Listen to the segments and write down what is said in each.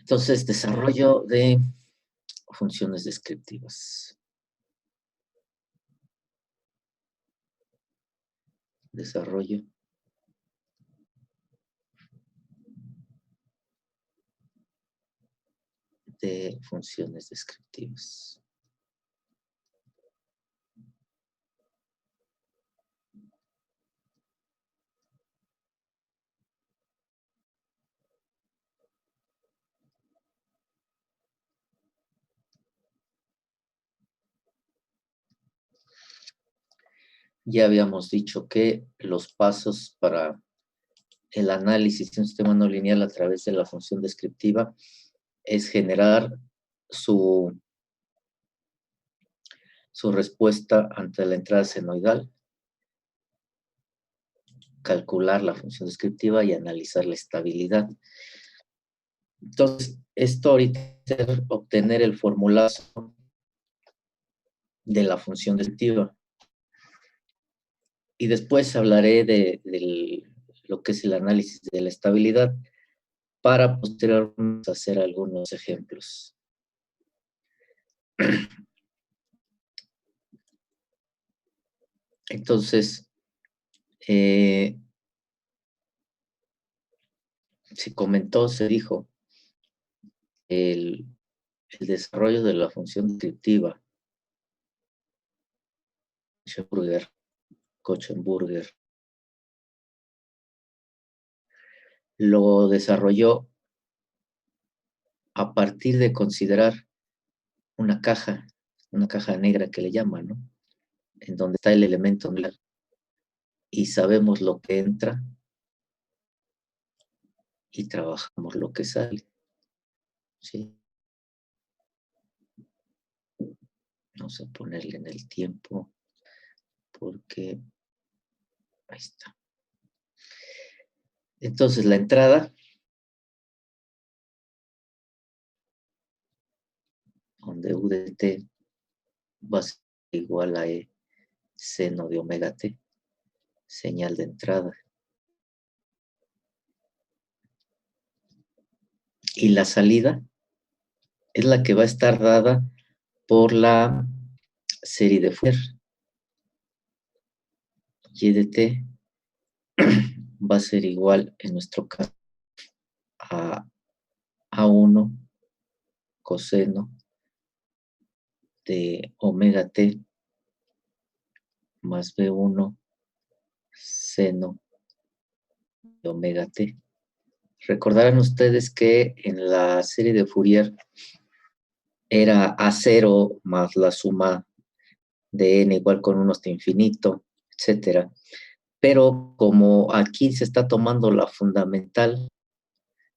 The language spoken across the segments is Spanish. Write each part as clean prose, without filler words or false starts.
Entonces, desarrollo de funciones descriptivas. Desarrollo de funciones descriptivas. Ya habíamos dicho que los pasos para el análisis de un sistema no lineal a través de la función descriptiva es generar su respuesta ante la entrada senoidal, calcular la función descriptiva y analizar la estabilidad. Entonces, esto ahorita es obtener el formulazo de la función descriptiva. Y después hablaré de lo que es el análisis de la estabilidad para posteriormente hacer algunos ejemplos. Entonces, se dijo, el desarrollo de la función descriptiva, Koechenburger, lo desarrolló a partir de considerar una caja negra que le llaman, ¿no? En donde está el elemento angular y sabemos lo que entra y trabajamos lo que sale, ¿sí? Vamos a ponerle en el tiempo porque ahí está. Entonces, la entrada, donde U de t va a ser igual a E seno de omega t, señal de entrada. Y la salida es la que va a estar dada por la serie de Fourier. Y de t va a ser igual, en nuestro caso, a A1 coseno de omega t más B1 seno de omega t. Recordarán ustedes que en la serie de Fourier era A0 más la suma de n igual con 1 hasta infinito, etcétera. Pero como aquí se está tomando la fundamental,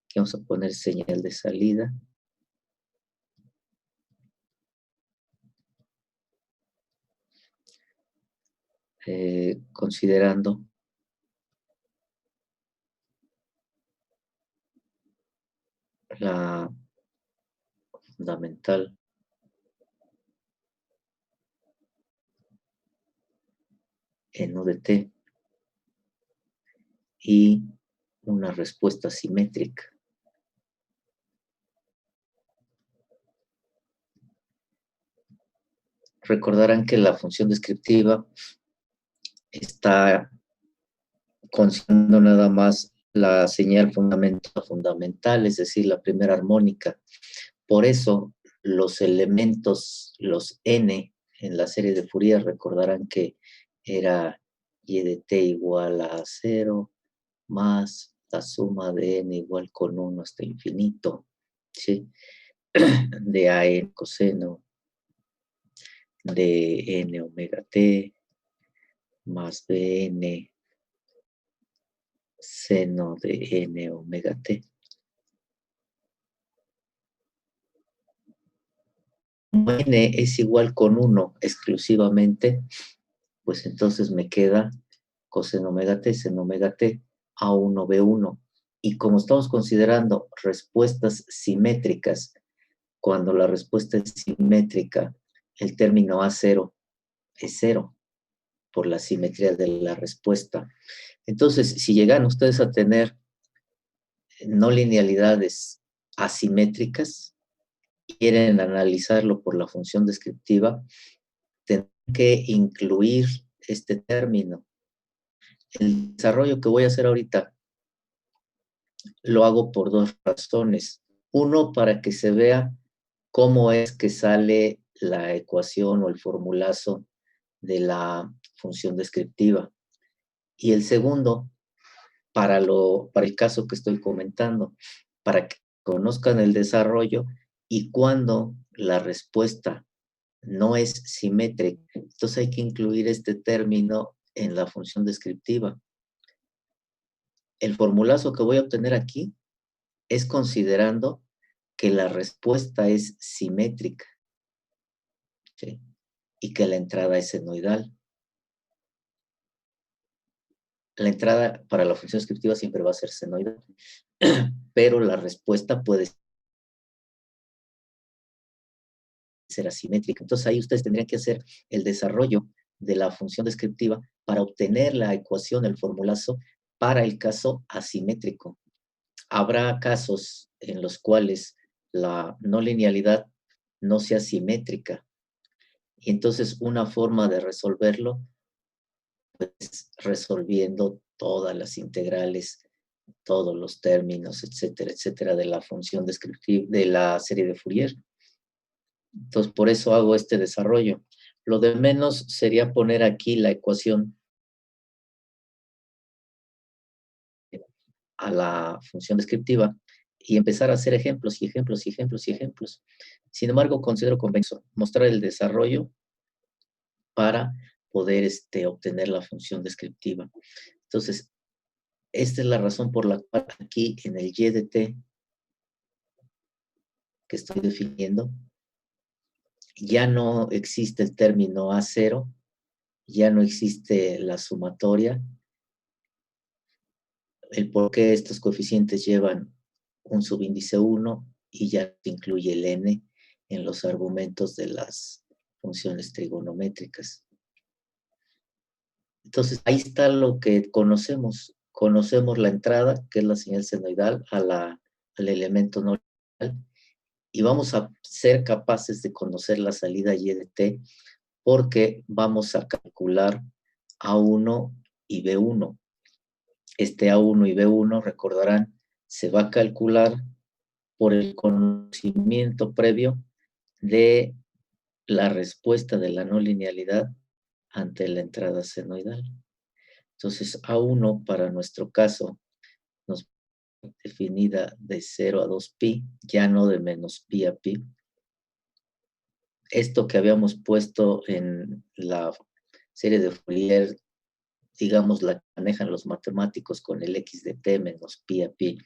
aquí vamos a poner señal de salida. Considerando la fundamental en U de t y una respuesta simétrica. Recordarán que la función descriptiva está considerando nada más la señal fundamental, es decir, la primera armónica. Por eso, los elementos, los n en la serie de Fourier, recordarán que era y de t igual a 0 más la suma de n igual con 1 hasta infinito, ¿sí? De a n coseno de n omega t más bn seno de n omega t. Como n es igual con 1 exclusivamente, pues entonces me queda coseno omega t, seno omega t, A1, B1. Y como estamos considerando respuestas simétricas, cuando la respuesta es simétrica, el término A0 es 0 por la simetría de la respuesta. Entonces, si llegan ustedes a tener no linealidades asimétricas, quieren analizarlo por la función descriptiva, tendrán que incluir este término. El desarrollo que voy a hacer ahorita lo hago por dos razones. Uno, para que se vea cómo es que sale la ecuación o el formulazo de la función descriptiva. Y el segundo, para el caso que estoy comentando, para que conozcan el desarrollo y cuando la respuesta no es simétrica, entonces hay que incluir este término en la función descriptiva. El formulazo que voy a obtener aquí es considerando que la respuesta es simétrica, ¿sí? Y que la entrada es senoidal. La entrada para la función descriptiva siempre va a ser senoidal, pero la respuesta puede ser asimétrica. Entonces ahí ustedes tendrían que hacer el desarrollo de la función descriptiva para obtener la ecuación, el formulazo, para el caso asimétrico. Habrá casos en los cuales la no linealidad no sea simétrica. Y entonces una forma de resolverlo es resolviendo todas las integrales, todos los términos, etcétera, etcétera, de la función descriptiva, de la serie de Fourier. Entonces, por eso hago este desarrollo. Lo de menos sería poner aquí la ecuación a la función descriptiva y empezar a hacer ejemplos y ejemplos y ejemplos y ejemplos. Sin embargo, considero conveniente mostrar el desarrollo para poder obtener la función descriptiva. Entonces, esta es la razón por la cual aquí en el y de t que estoy definiendo, ya no existe el término A0, ya no existe la sumatoria, el por qué estos coeficientes llevan un subíndice 1 y ya incluye el n en los argumentos de las funciones trigonométricas. Entonces, ahí está lo que conocemos. Conocemos la entrada, que es la señal senoidal, al elemento no lineal, y vamos a ser capaces de conocer la salida y de t porque vamos a calcular A1 y B1. Este A1 y B1, recordarán, se va a calcular por el conocimiento previo de la respuesta de la no linealidad ante la entrada senoidal. Entonces, A1 para nuestro caso nos definida de 0 a 2pi, ya no de menos pi a pi. Esto que habíamos puesto en la serie de Fourier, digamos, la manejan los matemáticos con el x de t menos pi a pi.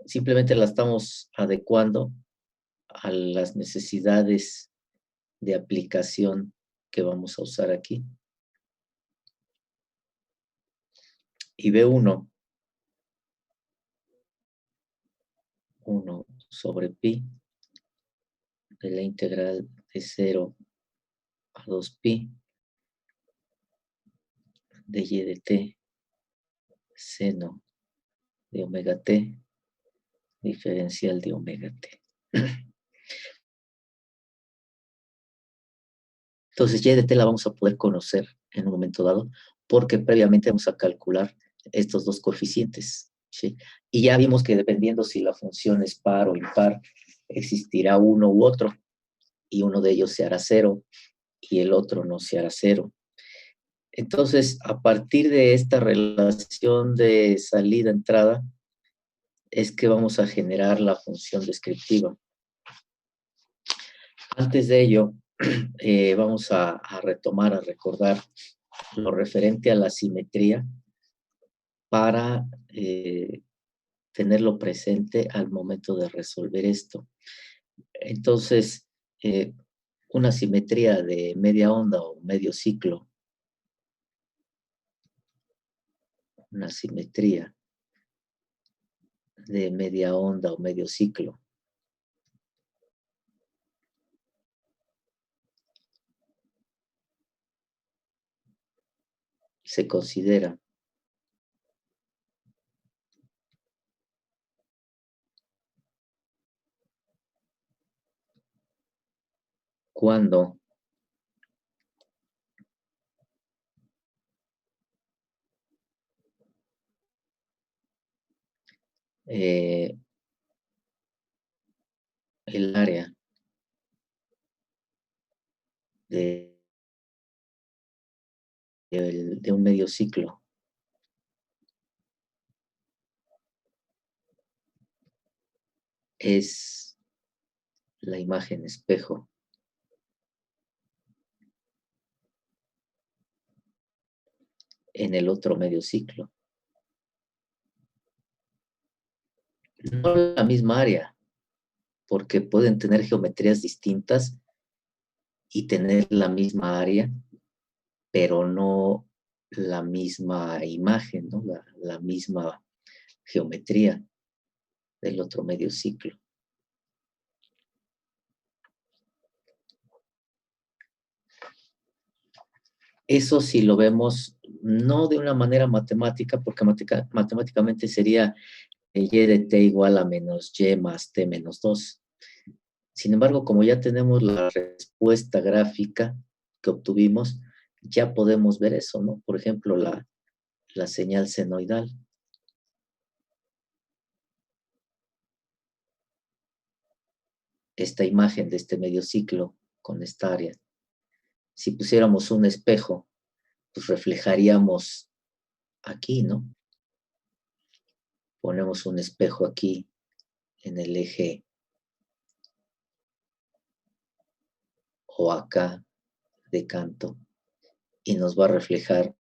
Simplemente la estamos adecuando a las necesidades de aplicación que vamos a usar aquí. Y B1, 1 sobre pi, de la integral de 0 a 2pi, de y de t, seno de omega t, diferencial de omega t. Entonces, y de t la vamos a poder conocer en un momento dado, porque previamente vamos a calcular estos dos coeficientes, ¿sí? Y ya vimos que dependiendo si la función es par o impar, existirá uno u otro, y uno de ellos se hará 0, y el otro no se hará 0. Entonces, a partir de esta relación de salida-entrada, es que vamos a generar la función descriptiva. Antes de ello, vamos a retomar, a recordar lo referente a la simetría para tenerlo presente al momento de resolver esto. Entonces, una simetría de media onda o medio ciclo, una simetría de media onda o medio ciclo, se considera cuando el área de un medio ciclo es la imagen espejo en el otro medio ciclo. No la misma área, porque pueden tener geometrías distintas y tener la misma área, pero no la misma imagen, ¿no? La misma geometría del otro medio ciclo. Eso si lo vemos no de una manera matemática, porque matemáticamente sería y de t igual a menos y más t menos 2. Sin embargo, como ya tenemos la respuesta gráfica que obtuvimos, ya podemos ver eso, ¿no? Por ejemplo, la señal senoidal. Esta imagen de este medio ciclo con esta área. Si pusiéramos un espejo, pues reflejaríamos aquí, ¿no? Ponemos un espejo aquí en el eje o acá de canto y nos va a reflejar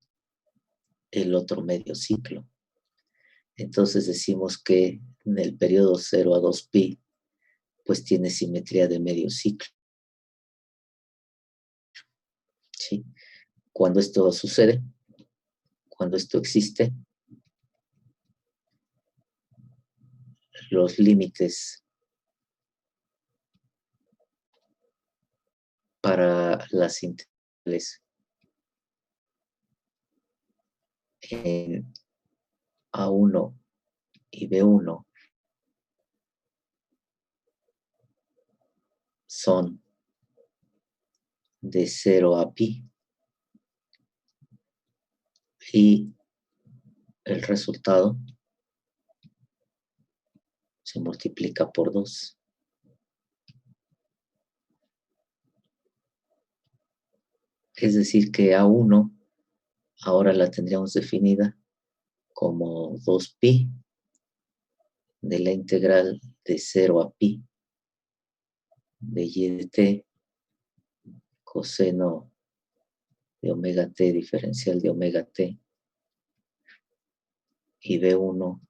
el otro medio ciclo. Entonces decimos que en el periodo 0 a 2pi, pues tiene simetría de medio ciclo. ¿Sí? Cuando esto sucede, cuando esto existe, los límites para las integrales en A1 y B1 son de 0 a pi y el resultado se multiplica por 2. Es decir, que A1 ahora la tendríamos definida como 2pi de la integral de 0 a pi de y de t coseno de omega t diferencial de omega t y B1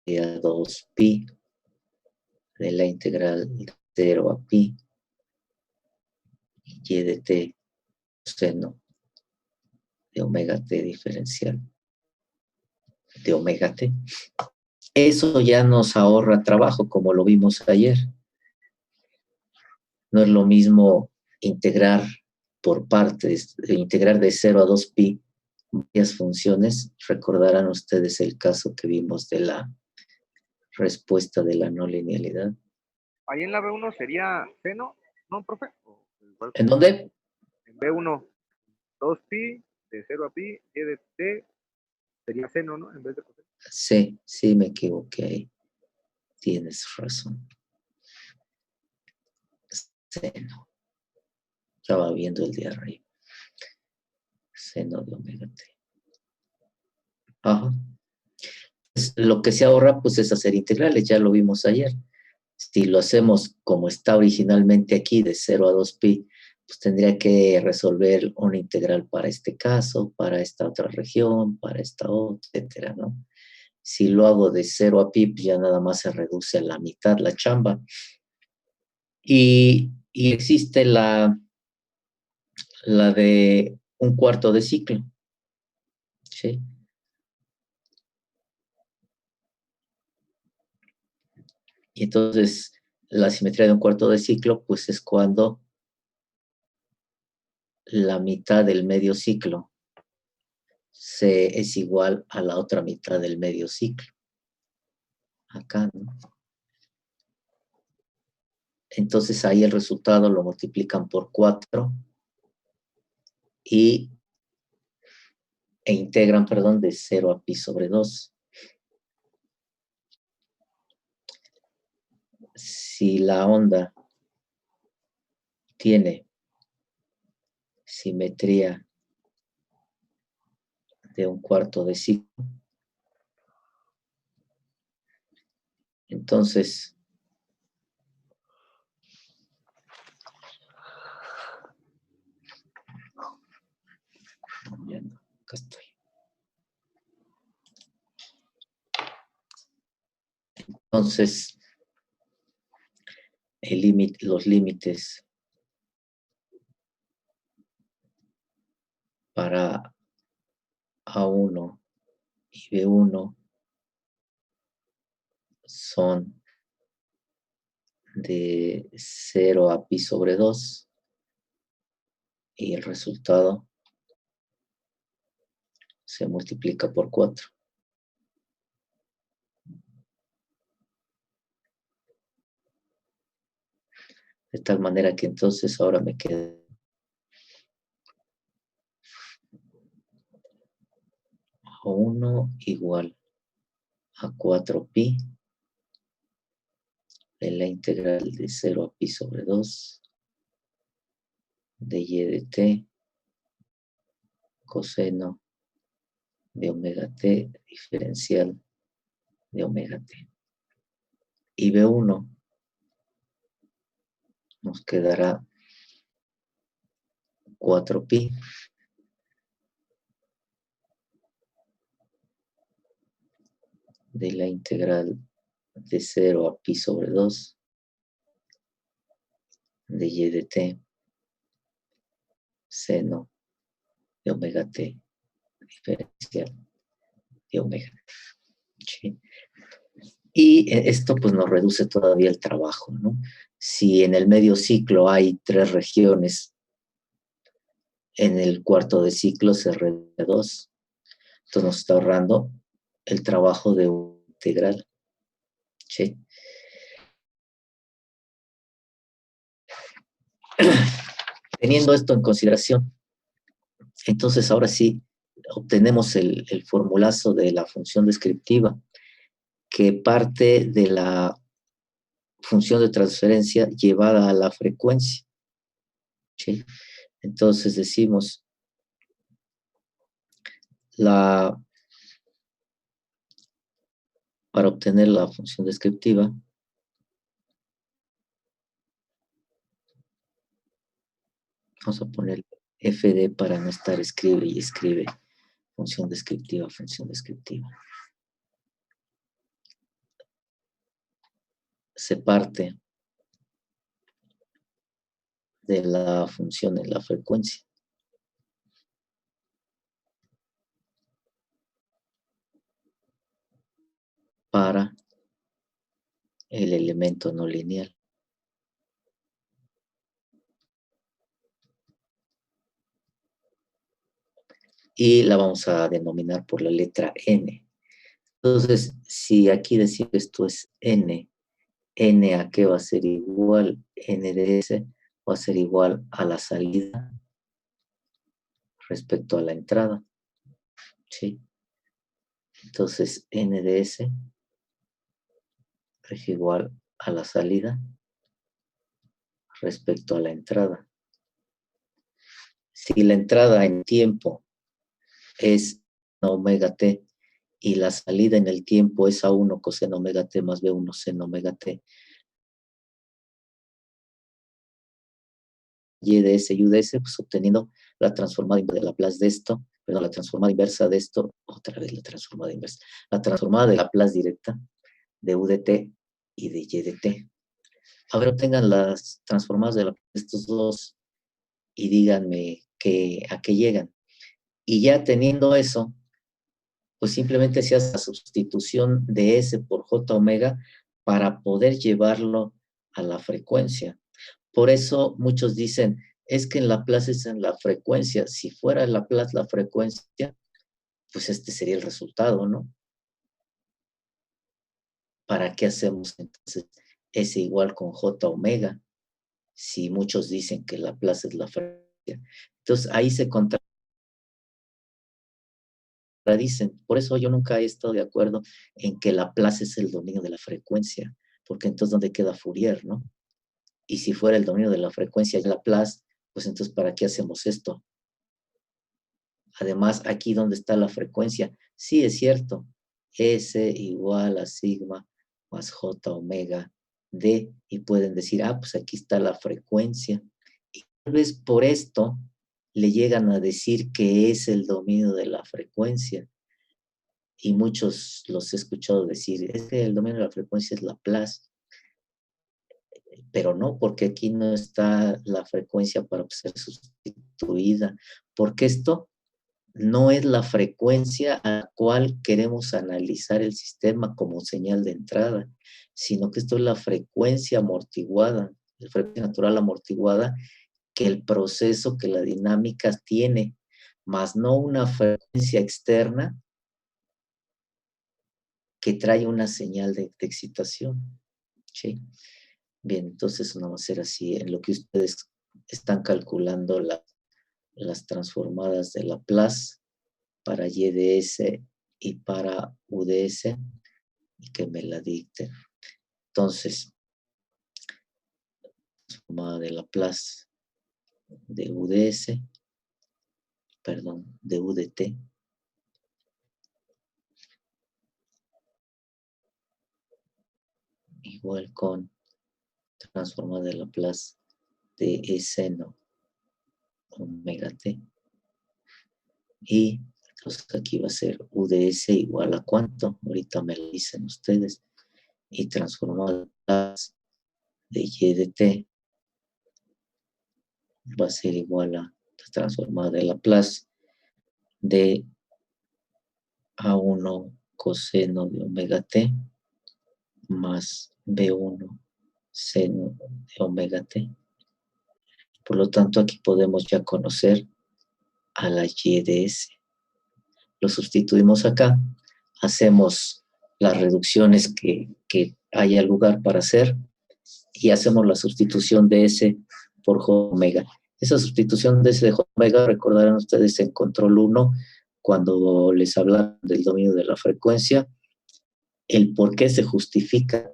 a 2pi de la integral de 0 a pi y de t coseno de omega t diferencial de omega t. Eso ya nos ahorra trabajo, como lo vimos ayer. No es lo mismo integrar por partes, integrar de 0 a 2pi varias funciones. Recordarán ustedes el caso que vimos de la respuesta de la no linealidad. Ahí en la B1 sería seno, ¿no, profe? ¿En dónde? En B1, 2pi, de 0 a pi, y de t sería seno, ¿no? En vez de coseno. Sí, me equivoqué ahí. Tienes razón. Seno. Estaba viendo el de arriba. Seno de omega t. Ajá. Lo que se ahorra, pues, es hacer integrales. Ya lo vimos ayer. Si lo hacemos como está originalmente aquí, de 0 a 2pi, pues tendría que resolver una integral para este caso, para esta otra región, para esta otra, etcétera, ¿no? Si lo hago de 0 a pi, pues ya nada más se reduce a la mitad la chamba. Y existe la de un cuarto de ciclo. ¿Sí? Y entonces, la simetría de un cuarto de ciclo, pues es cuando la mitad del medio ciclo es igual a la otra mitad del medio ciclo. Acá, ¿no? Entonces ahí el resultado lo multiplican por 4 e integran, perdón, de 0 a pi sobre 2. Si la onda tiene simetría de 1/4 de ciclo, entonces acá estoy. Entonces, los límites para A1 y B1 son de 0 a pi sobre 2 y el resultado se multiplica por 4. De tal manera que entonces ahora me queda A1 igual a 4pi de la integral de 0 a pi sobre 2 de y de t coseno de omega t diferencial de omega t. Y B1 nos quedará 4pi de la integral de 0 a pi sobre 2 de y de t seno de omega t diferencial de omega t. ¿Sí? Y esto pues nos reduce todavía el trabajo, ¿no? Si en el medio ciclo hay 3 regiones, en el cuarto de ciclo se reduce a 2. Entonces nos está ahorrando el trabajo de una integral. ¿Sí? Teniendo esto en consideración, entonces ahora sí obtenemos el formulazo de la función descriptiva que parte de la función de transferencia llevada a la frecuencia. ¿Sí? Entonces decimos para obtener la función descriptiva, vamos a poner fd para no estar escribe y escribe función descriptiva, función descriptiva. Se parte de la función en la frecuencia. Para el elemento no lineal. Y la vamos a denominar por la letra n. Entonces, si aquí decimos que esto es n, n a qué va a ser igual, n de s va a ser igual a la salida respecto a la entrada. ¿Sí? Entonces, n de s es igual a la salida respecto a la entrada. Si la entrada en tiempo es omega t y la salida en el tiempo es A1 coseno omega t más B1 seno omega t, y de s y u de s, pues obteniendo la transformada de Laplace de esto, perdón, la transformada inversa de esto, otra vez la transformada inversa, la transformada de Laplace directa de u de t y de y de t. Ahora obtengan las transformadas de estos dos y díganme a qué llegan. Y ya teniendo eso, pues simplemente se hace la sustitución de S por J omega para poder llevarlo a la frecuencia. Por eso muchos dicen, es que en Laplace es en la frecuencia. Si fuera Laplace la frecuencia, pues este sería el resultado, ¿no? ¿Para qué hacemos entonces S igual con J omega? si muchos dicen que la plaza es la frecuencia. Entonces ahí se contradicen. Por eso yo nunca he estado de acuerdo en que la plaza es el dominio de la frecuencia, porque entonces ¿dónde queda Fourier, no? Y si fuera el dominio de la frecuencia y la plaza, pues entonces ¿para qué hacemos esto? Además, aquí donde está la frecuencia, sí es cierto, S igual a sigma más J omega D, y pueden decir, pues aquí está la frecuencia. Y tal vez por esto le llegan a decir que es el dominio de la frecuencia. Y muchos los he escuchado decir, es que el dominio de la frecuencia es la plaza, pero no, porque aquí no está la frecuencia para ser sustituida. Porque esto no es la frecuencia a la cual queremos analizar el sistema como señal de entrada, sino que esto es la frecuencia amortiguada, la frecuencia natural amortiguada que el proceso, que la dinámica tiene, más no una frecuencia externa que trae una señal de excitación. ¿Sí? Bien, entonces no va a ser así. En lo que ustedes están calculando las transformadas de Laplace para YDS y para UDS, y que me la dicten. Entonces, transformada de Laplace de UDS, perdón, de UDT, igual con transformada de Laplace de E seno omega t. Y entonces aquí va a ser UDS igual a cuánto, ahorita me lo dicen ustedes, y transformada de Y de t va a ser igual a la transformada de Laplace de A1 coseno de omega t más B1 seno de omega t. Por lo tanto, aquí podemos ya conocer a la Y de S. Lo sustituimos acá, hacemos las reducciones que haya lugar para hacer y hacemos la sustitución de S por J omega. Esa sustitución de S de J omega, recordarán ustedes en control 1, cuando les hablan del dominio de la frecuencia, el por qué se justifica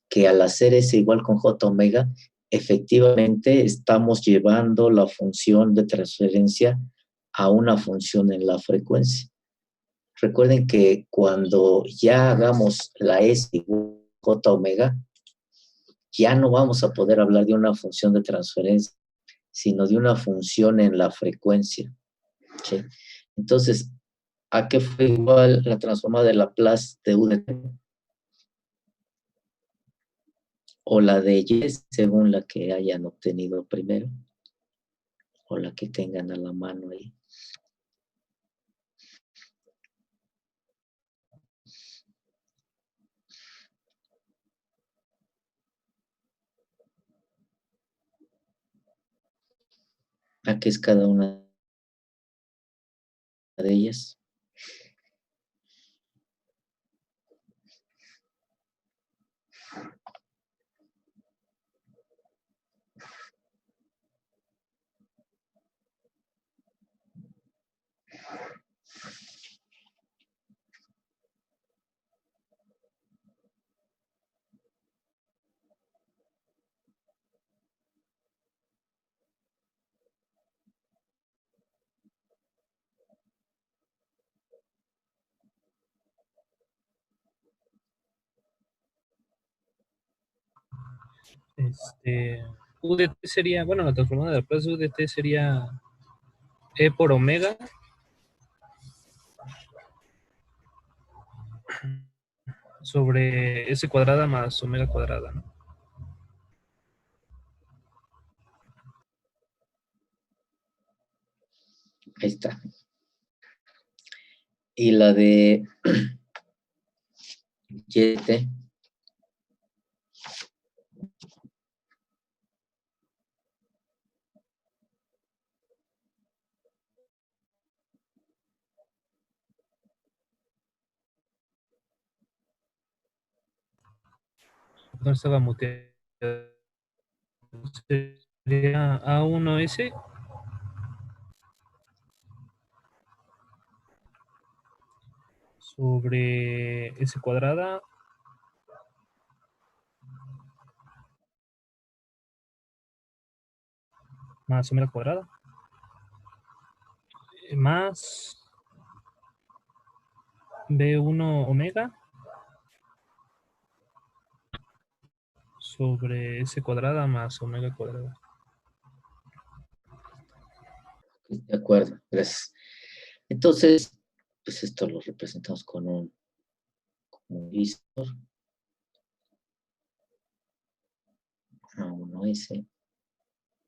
que al hacer S igual con J omega, efectivamente estamos llevando la función de transferencia a una función en la frecuencia. Recuerden que cuando ya hagamos la S igual a J omega, ya no vamos a poder hablar de una función de transferencia, sino de una función en la frecuencia. ¿Sí? Entonces, ¿a qué fue igual la transformada de Laplace de U de t? O la de Y, según la que hayan obtenido primero, o la que tengan a la mano ahí. ¿A qué es cada una de ellas? UDT sería, bueno, la transformada de Laplace de UDT sería E por omega sobre S cuadrada más omega cuadrada, ¿no? Ahí está. Y la de YT, No estaba muteado. sería A1S sobre S cuadrada más omega cuadrada más B1 omega sobre S cuadrada más omega cuadrada. De acuerdo, gracias. Entonces, pues esto lo representamos con un visor A1S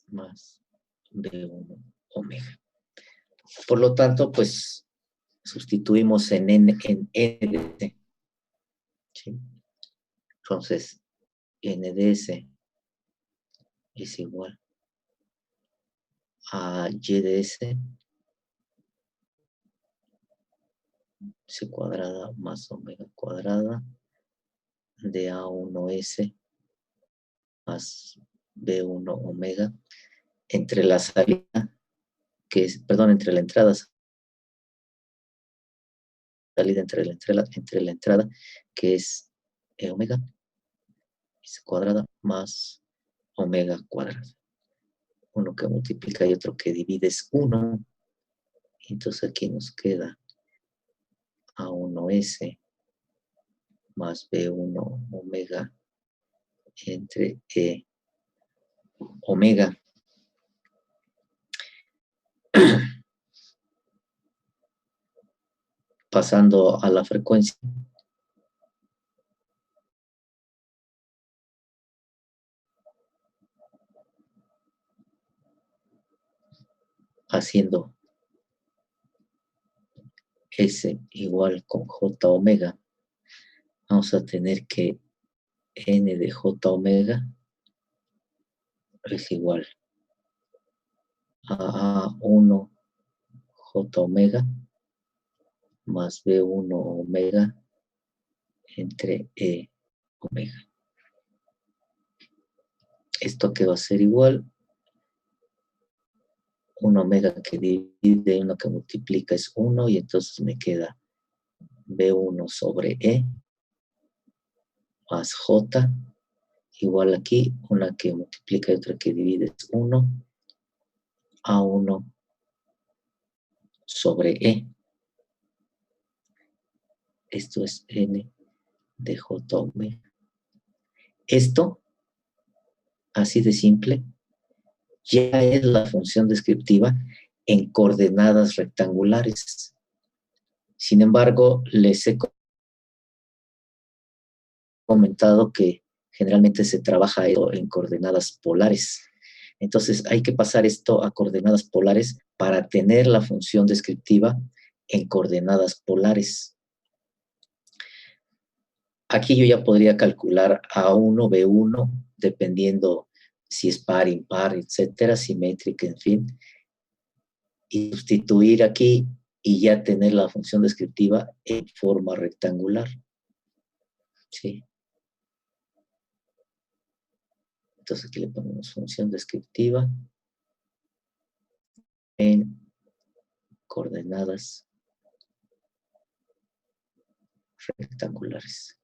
más B1 omega. Por lo tanto, pues sustituimos en N de S. ¿Sí? Entonces, N de S es igual a Y de S cuadrada más omega cuadrada de A1S más B1 omega entre la salida, que es, perdón, entre la entrada, salida entre la entrada, que es omega, S cuadrada más omega cuadrada. Uno que multiplica y otro que divide es 1. Entonces aquí nos queda A1S más B1 omega entre omega. Pasando a la frecuencia. Haciendo S igual con J omega, vamos a tener que N de J omega es igual a A1 J omega más B1 omega entre E omega. Esto que va a ser igual, un omega que divide, uno que multiplica es 1, y entonces me queda B1 sobre E más J, igual aquí, una que multiplica y otra que divide es 1, A1 sobre E. Esto es N de J omega. Esto, así de simple, ya es la función descriptiva en coordenadas rectangulares. Sin embargo, les he comentado que generalmente se trabaja en coordenadas polares. Entonces, hay que pasar esto a coordenadas polares para tener la función descriptiva en coordenadas polares. Aquí yo ya podría calcular A1, B1, dependiendo si es par, impar, etcétera, simétrica, en fin, y sustituir aquí y ya tener la función descriptiva en forma rectangular. ¿Sí? Entonces aquí le ponemos función descriptiva en coordenadas rectangulares.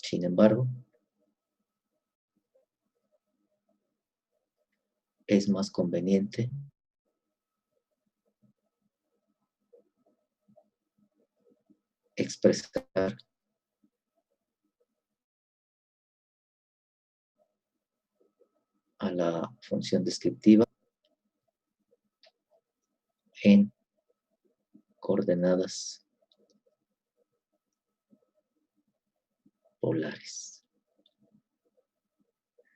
Sin embargo, es más conveniente expresar a la función descriptiva en coordenadas polares.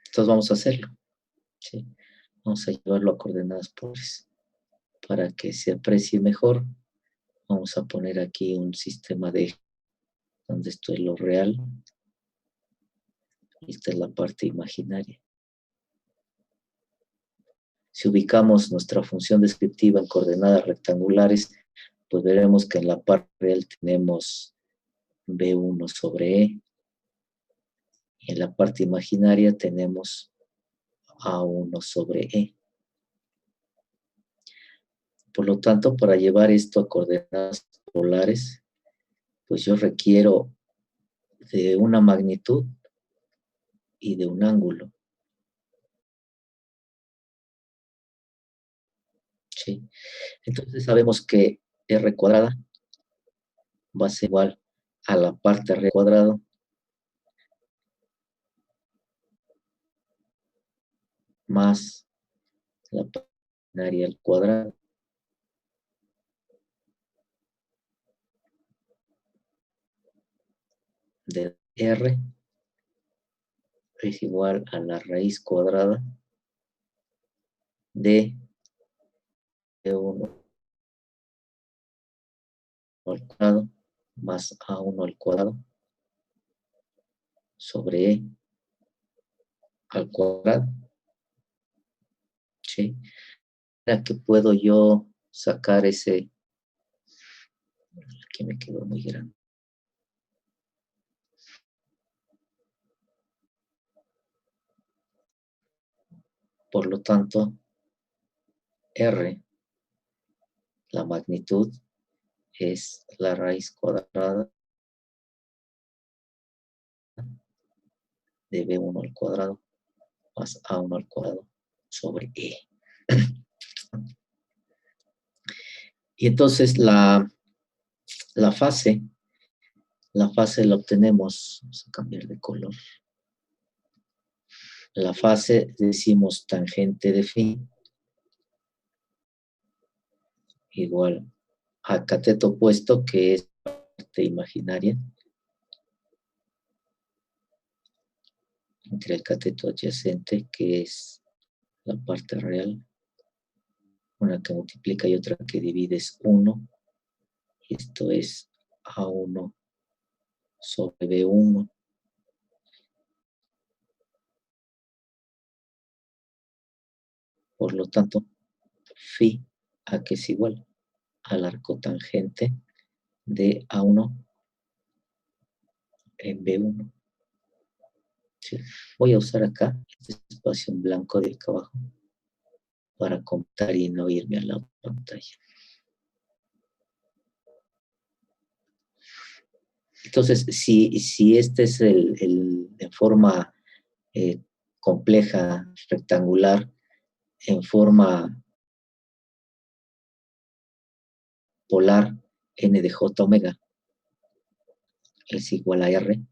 Entonces vamos a hacerlo. ¿Sí? Vamos a llevarlo a coordenadas polares. Para que se aprecie mejor, vamos a poner aquí un sistema de eje, donde esto es lo real y esta es la parte imaginaria. Si ubicamos nuestra función descriptiva en coordenadas rectangulares, pues veremos que en la parte real tenemos B1 sobre E En la parte imaginaria tenemos A1 sobre E. Por lo tanto, para llevar esto a coordenadas polares, pues yo requiero de una magnitud y de un ángulo. ¿Sí? Entonces sabemos que R cuadrada va a ser igual a la parte R cuadrado más la parte imaginaria al cuadrado de R es igual a la raíz cuadrada de E1 al cuadrado más A1 al cuadrado sobre E al cuadrado. ¿Sí? ¿Para qué puedo yo sacar ese? Aquí me quedó muy grande. Por lo tanto, R, la magnitud, es la raíz cuadrada de B1 al cuadrado más A1 al cuadrado sobre E. Y entonces la fase la obtenemos, vamos a cambiar de color. La fase decimos tangente de phi igual a cateto opuesto, que es la parte imaginaria, entre el cateto adyacente, que es la parte real, una que multiplica y otra que divide es 1, y esto es A1 sobre B1. Por lo tanto, phi a que es igual al arco tangente de A1 en B1. Sí. Voy a usar acá este espacio en blanco de acá abajo para comentar y no irme a la pantalla. Entonces, si este es en forma compleja, rectangular, en forma polar, n de j omega es igual a r,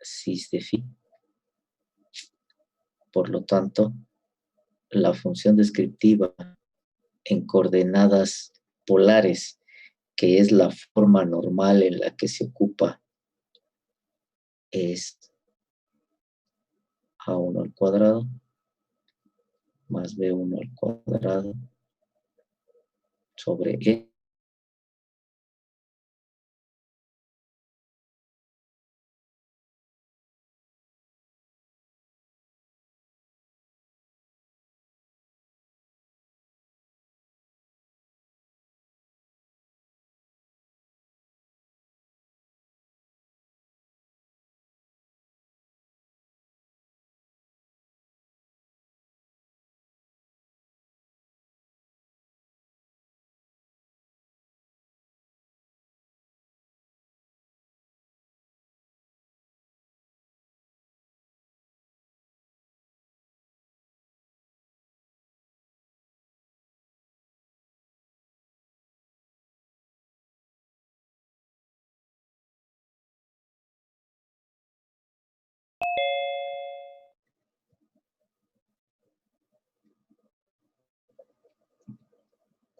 cis de phi. Por lo tanto, la función descriptiva en coordenadas polares, que es la forma normal en la que se ocupa, es A1 al cuadrado más B1 al cuadrado sobre E.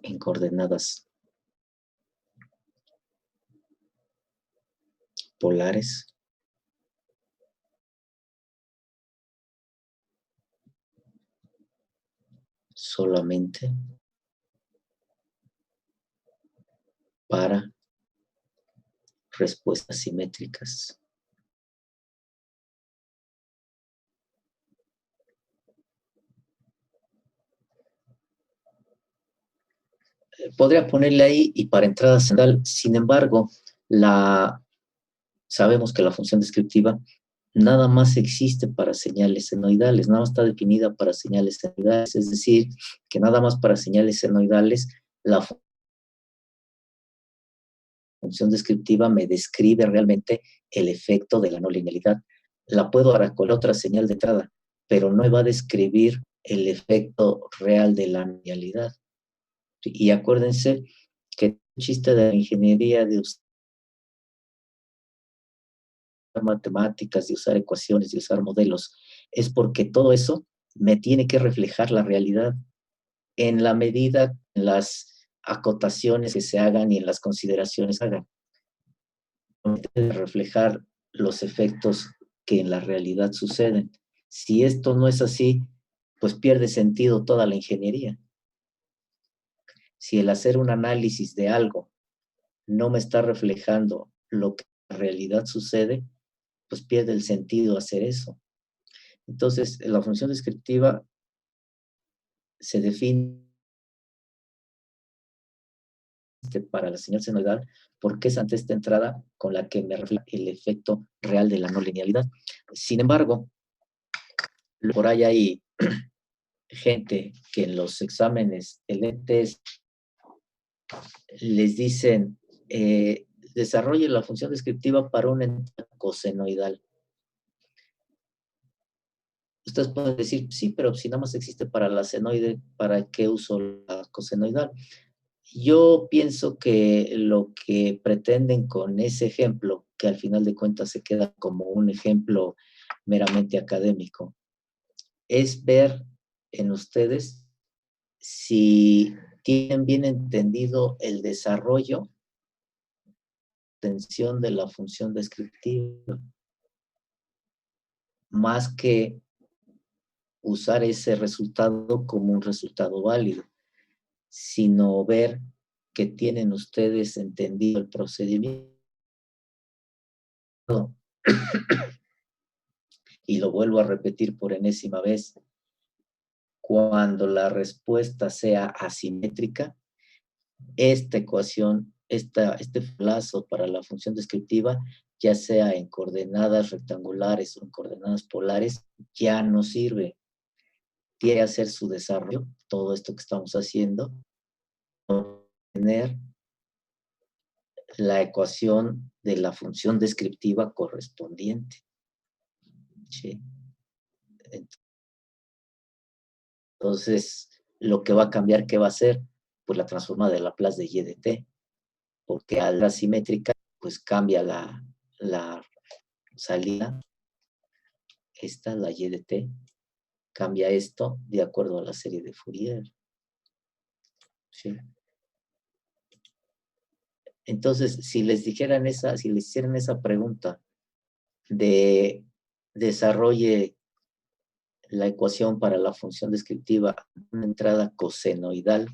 En coordenadas polares, solamente para respuestas simétricas. Podría ponerle ahí y para entrada central, sin embargo, la sabemos que la función descriptiva nada más existe para señales senoidales, nada más está definida para señales senoidales, es decir, que nada más para señales senoidales la función descriptiva me describe realmente el efecto de la no linealidad. La puedo dar con otra señal de entrada, pero no me va a describir el efecto real de la linealidad. Y acuérdense que el chiste de la ingeniería de usar matemáticas, de usar ecuaciones, de usar modelos, es porque todo eso me tiene que reflejar la realidad en la medida, en las acotaciones que se hagan y en las consideraciones que se hagan. Reflejar los efectos que en la realidad suceden. Si esto no es así, pues pierde sentido toda la ingeniería. Si el hacer un análisis de algo no me está reflejando lo que en realidad sucede, pues pierde el sentido hacer eso. Entonces, la función descriptiva se define para la señal senoidal porque es ante esta entrada con la que me refleja el efecto real de la no linealidad. Sin embargo, por ahí hay gente que en los exámenes LTS les dicen desarrolle la función descriptiva para una entrada cosenoidal. Ustedes pueden decir, sí, pero si nada más existe para la senoide, ¿para qué uso la cosenoidal? Yo pienso que lo que pretenden con ese ejemplo, que al final de cuentas se queda como un ejemplo meramente académico, es ver en ustedes si tienen bien entendido el desarrollo, extensión de la función descriptiva, más que usar ese resultado como un resultado válido, sino ver que tienen ustedes entendido el procedimiento. Y lo vuelvo a repetir por enésima vez, cuando la respuesta sea asimétrica, esta ecuación, este plazo para la función descriptiva, ya sea en coordenadas rectangulares o en coordenadas polares, ya no sirve. Tiene que hacer su desarrollo, todo esto que estamos haciendo, obtener la ecuación de la función descriptiva correspondiente. ¿Sí? Entonces, lo que va a cambiar, ¿qué va a ser? Pues la transforma de Laplace de y de t, porque al la simétrica, pues cambia la salida, esta, la y de t, cambia esto de acuerdo a la serie de Fourier. ¿Sí? Entonces, si les hicieran esa pregunta de desarrolle la ecuación para la función descriptiva, una entrada cosenoidal,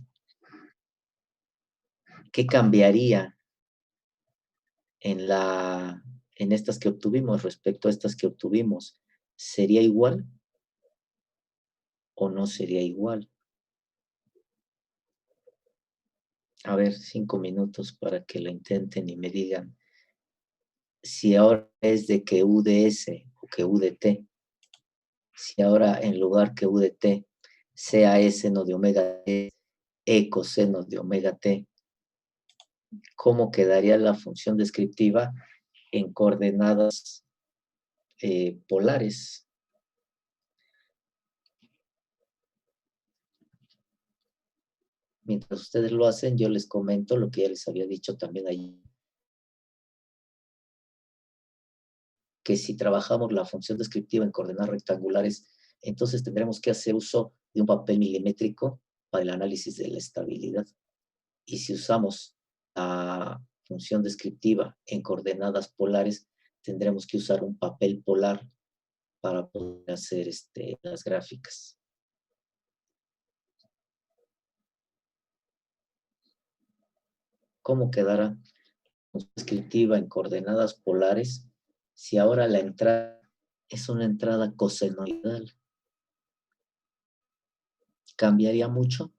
¿qué cambiaría en estas que obtuvimos respecto a estas que obtuvimos? ¿Sería igual o no sería igual? A ver, 5 minutos para que lo intenten y me digan si ahora es de que U de S o que U de T, si ahora en lugar que U de T sea E seno de omega T, E coseno de omega T, ¿cómo quedaría la función descriptiva en coordenadas polares? Mientras ustedes lo hacen, yo les comento lo que ya les había dicho también allí, que si trabajamos la función descriptiva en coordenadas rectangulares, entonces tendremos que hacer uso de un papel milimétrico para el análisis de la estabilidad. Y si usamos la función descriptiva en coordenadas polares, tendremos que usar un papel polar para poder hacer las gráficas. ¿Cómo quedará la función descriptiva en coordenadas polares si ahora la entrada es una entrada cosenoidal? ¿Cambiaría mucho?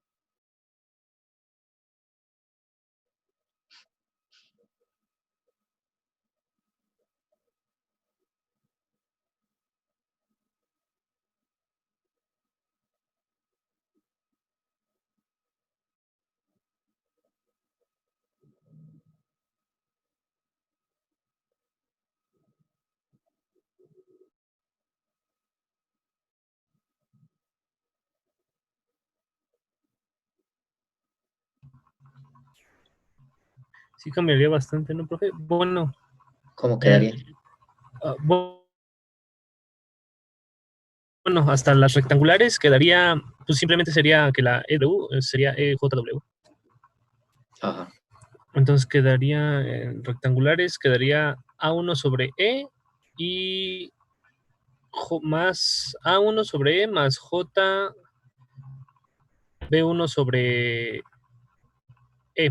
Sí cambiaría bastante, ¿no, profe? Bueno, ¿Cómo quedaría? bueno, hasta las rectangulares quedaría, pues simplemente sería que la EW sería EJW. Ajá. Entonces quedaría en rectangulares, quedaría A1 sobre E y más A1 sobre E más J B1 sobre E.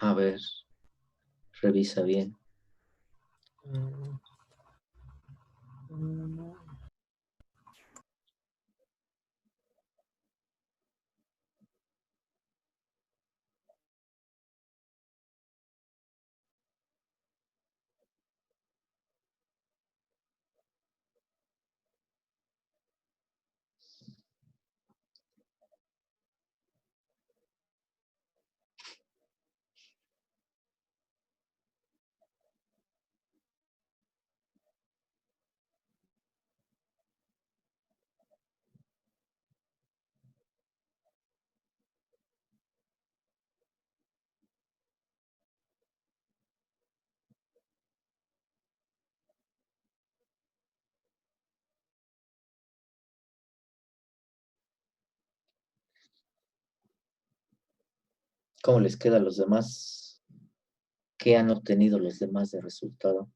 A ver, revisa bien. ¿Cómo les queda a los demás? ¿Qué han obtenido los demás de resultado?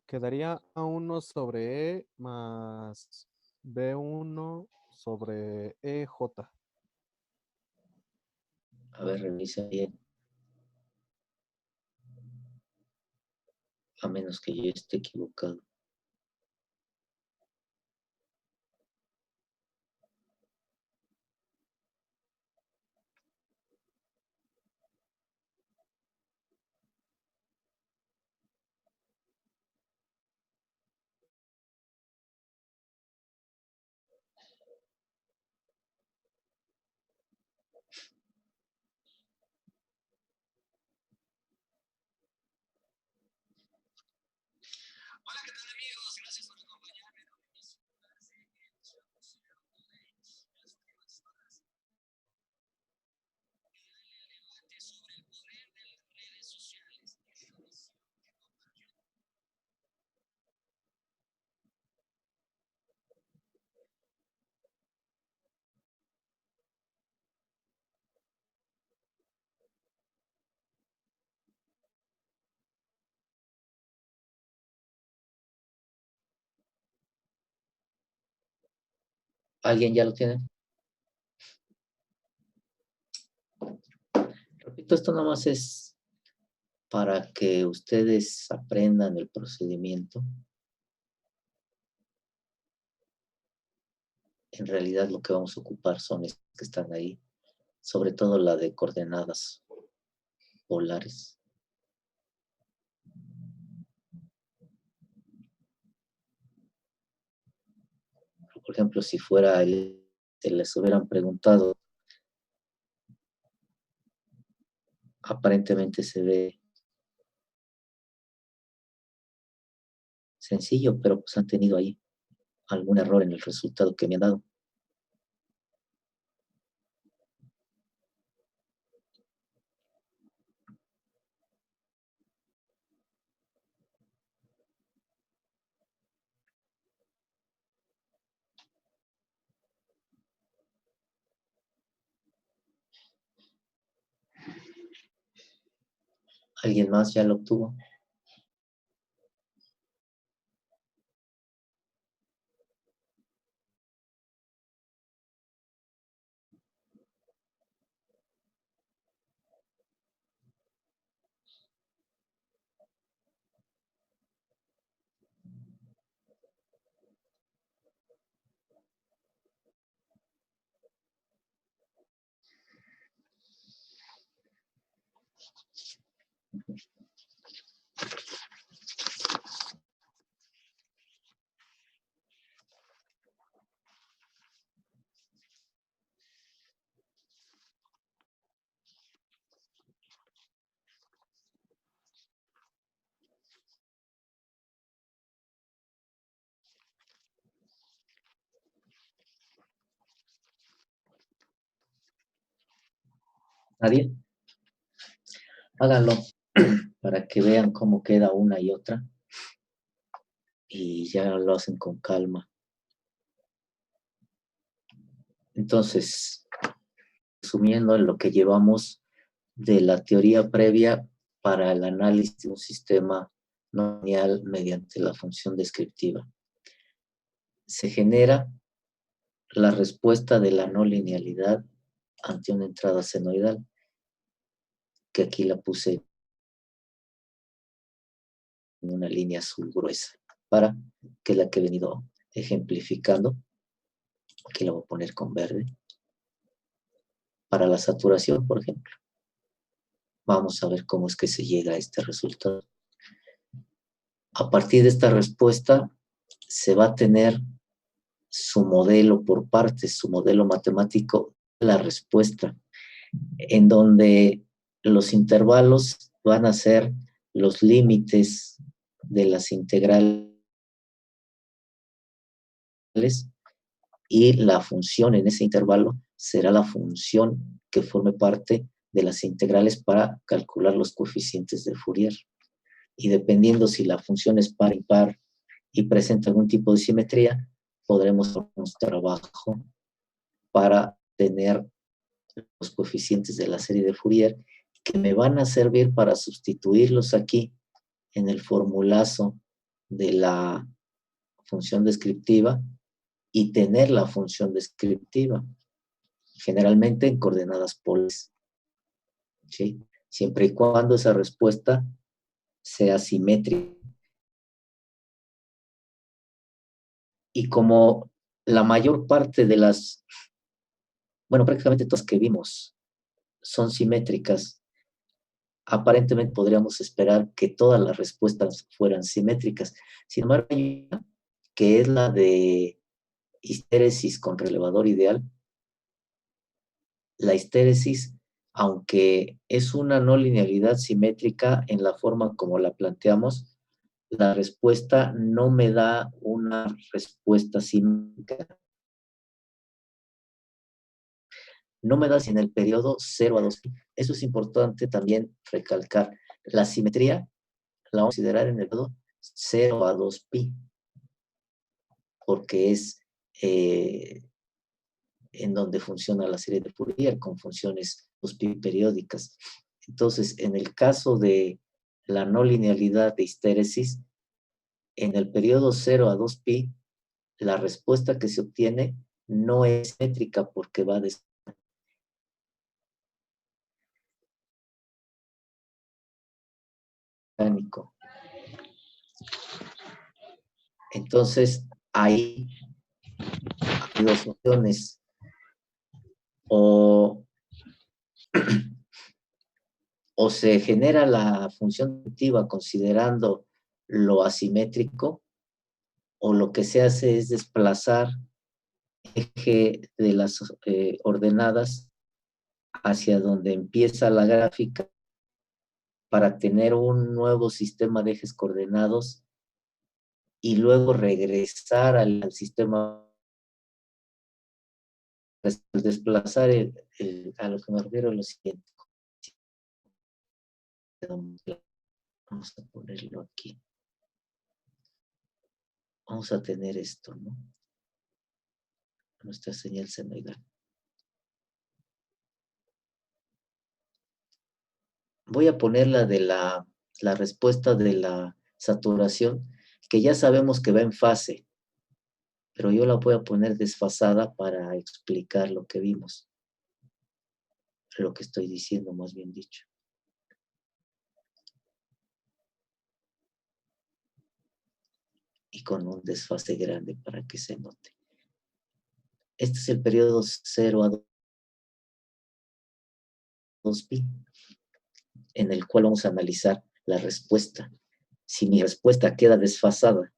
Quedaría A1 sobre E más B1 sobre EJ. A ver, revisa bien. A menos que yo esté equivocado. ¿Alguien ya lo tiene? Repito, esto nomás es para que ustedes aprendan el procedimiento. En realidad lo que vamos a ocupar son estos que están ahí, sobre todo la de coordenadas polares. Por ejemplo, si fuera se les hubieran preguntado, aparentemente se ve sencillo, pero pues han tenido ahí algún error en el resultado que me han dado. ¿Alguien más ya lo obtuvo? ¿Nadie? Háganlo para que vean cómo queda una y otra. Y ya lo hacen con calma. Entonces, resumiendo en lo que llevamos de la teoría previa para el análisis de un sistema no lineal mediante la función descriptiva. Se genera la respuesta de la no linealidad ante una entrada senoidal, que aquí la puse en una línea azul gruesa, para que es la que he venido ejemplificando. Aquí la voy a poner con verde. Para la saturación, por ejemplo. Vamos a ver cómo es que se llega a este resultado. A partir de esta respuesta, se va a tener su modelo por partes, su modelo matemático, la respuesta, en donde los intervalos van a ser los límites de las integrales y la función en ese intervalo será la función que forme parte de las integrales para calcular los coeficientes de Fourier. Y dependiendo si la función es par o impar y presenta algún tipo de simetría, podremos hacer un trabajo para tener los coeficientes de la serie de Fourier que me van a servir para sustituirlos aquí en el formulazo de la función descriptiva y tener la función descriptiva, generalmente en coordenadas polares, ¿sí? Siempre y cuando esa respuesta sea simétrica. Y como la mayor parte de las, bueno, prácticamente todas que vimos son simétricas, aparentemente podríamos esperar que todas las respuestas fueran simétricas. Sin embargo, hay una que es la de histéresis con relevador ideal. La histéresis, aunque es una no linealidad simétrica en la forma como la planteamos, la respuesta no me da una respuesta simétrica. No me da si en el periodo 0 a 2pi. Eso es importante también recalcar. La simetría la vamos a considerar en el periodo 0 a 2pi, porque es en donde funciona la serie de Fourier con funciones 2pi periódicas. Entonces, en el caso de la no linealidad de histéresis, en el periodo 0 a 2pi, la respuesta que se obtiene no es simétrica porque va de mecánico. Entonces, ahí hay dos opciones. O se genera la función descriptiva considerando lo asimétrico, o lo que se hace es desplazar el eje de las ordenadas hacia donde empieza la gráfica para tener un nuevo sistema de ejes coordenados y luego regresar al sistema. Desplazar a lo que me refiero es lo siguiente. Vamos a ponerlo aquí. Vamos a tener esto, ¿no? Nuestra señal senoidal. Voy a poner la de la respuesta de la saturación, que ya sabemos que va en fase, pero yo la voy a poner desfasada para explicar lo que vimos. Lo que estoy diciendo, más bien dicho. Y con un desfase grande para que se note. Este es el periodo 0 a 2pi, en el cual vamos a analizar la respuesta. Si mi respuesta queda desfasada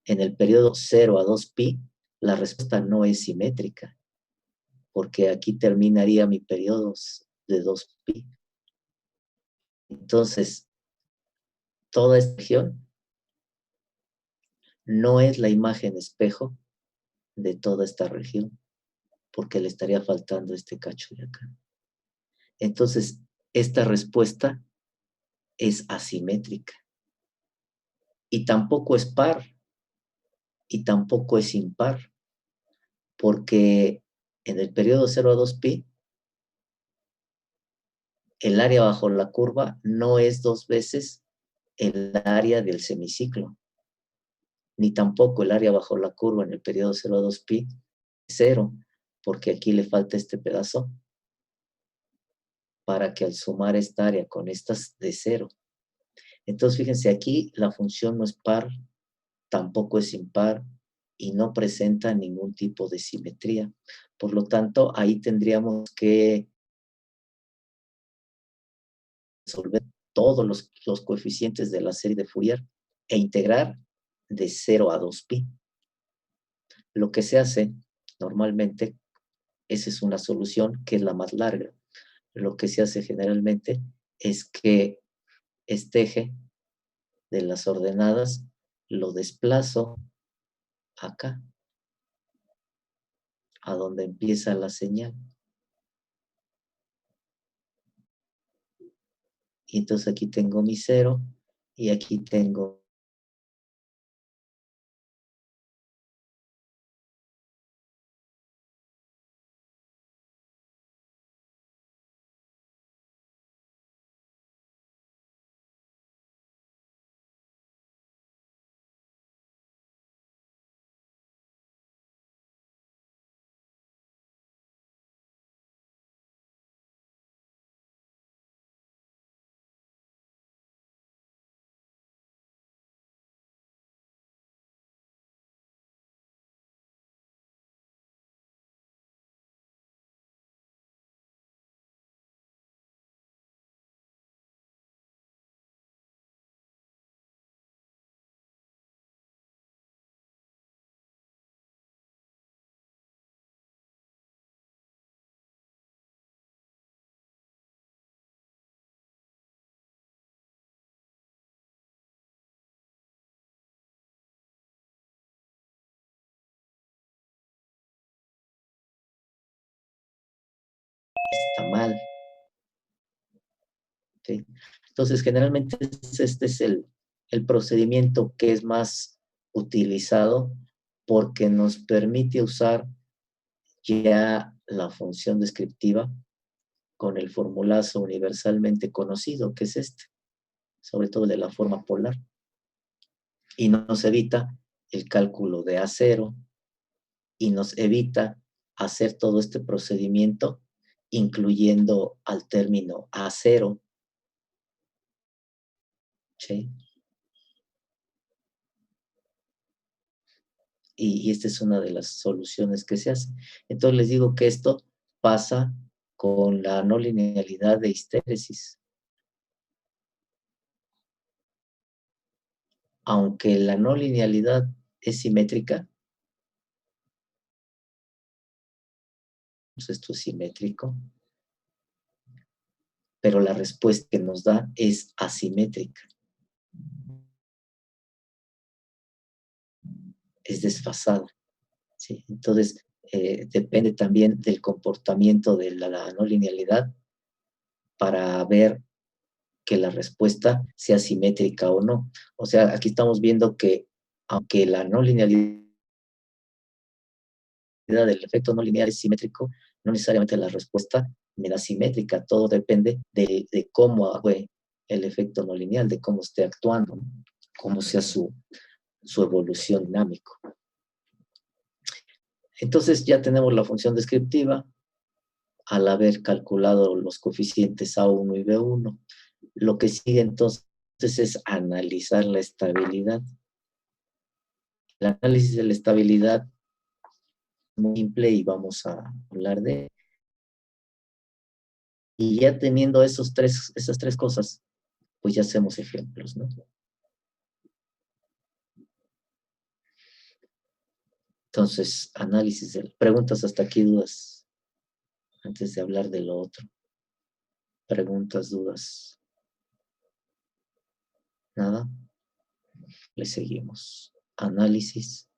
en el periodo 0 a 2pi, la respuesta no es simétrica, porque aquí terminaría mi periodo de 2pi. Entonces, toda esta región no es la imagen espejo de toda esta región, porque le estaría faltando este cacho de acá. Entonces, esta respuesta es asimétrica. Y tampoco es par, y tampoco es impar, porque en el periodo 0 a 2pi, el área bajo la curva no es 2 veces el área del semiciclo, ni tampoco el área bajo la curva en el periodo 0 a 2pi es 0, porque aquí le falta este pedazo para que al sumar esta área con estas de 0. Entonces, fíjense, aquí la función no es par, tampoco es impar y no presenta ningún tipo de simetría. Por lo tanto, ahí tendríamos que resolver todos los coeficientes de la serie de Fourier e integrar de 0 a 2pi. Lo que se hace normalmente, esa es una solución que es la más larga. Lo que se hace generalmente es que este eje de las ordenadas lo desplazo acá, a donde empieza la señal. Y entonces aquí tengo mi 0 y aquí tengo está mal. ¿Sí? Entonces, generalmente este es el procedimiento que es más utilizado porque nos permite usar ya la función descriptiva con el formulazo universalmente conocido, que es este, sobre todo de la forma polar. Y nos evita el cálculo de A0 y nos evita hacer todo este procedimiento incluyendo al término A0. ¿Sí? Y esta es una de las soluciones que se hace. Entonces les digo que esto pasa con la no linealidad de histéresis. Aunque la no linealidad es simétrica, pues esto es simétrico, pero la respuesta que nos da es asimétrica. Es desfasada. ¿Sí? Entonces, depende también del comportamiento de la no linealidad para ver que la respuesta sea simétrica o no. O sea, aquí estamos viendo que aunque la no linealidad del efecto no lineal es simétrico, no necesariamente la respuesta me da simétrica. Todo depende de cómo fue el efecto no lineal, de cómo esté actuando, ¿no? Cómo sea su evolución dinámico. Entonces ya tenemos la función descriptiva al haber calculado los coeficientes A1 y B1. Lo que sigue entonces es analizar la estabilidad. El análisis de la estabilidad es muy simple y vamos a hablar de. Y ya teniendo esas tres cosas, pues ya hacemos ejemplos, ¿no? Entonces, análisis de preguntas hasta aquí, dudas, antes de hablar de lo otro. Preguntas, dudas. Nada. Le seguimos. Análisis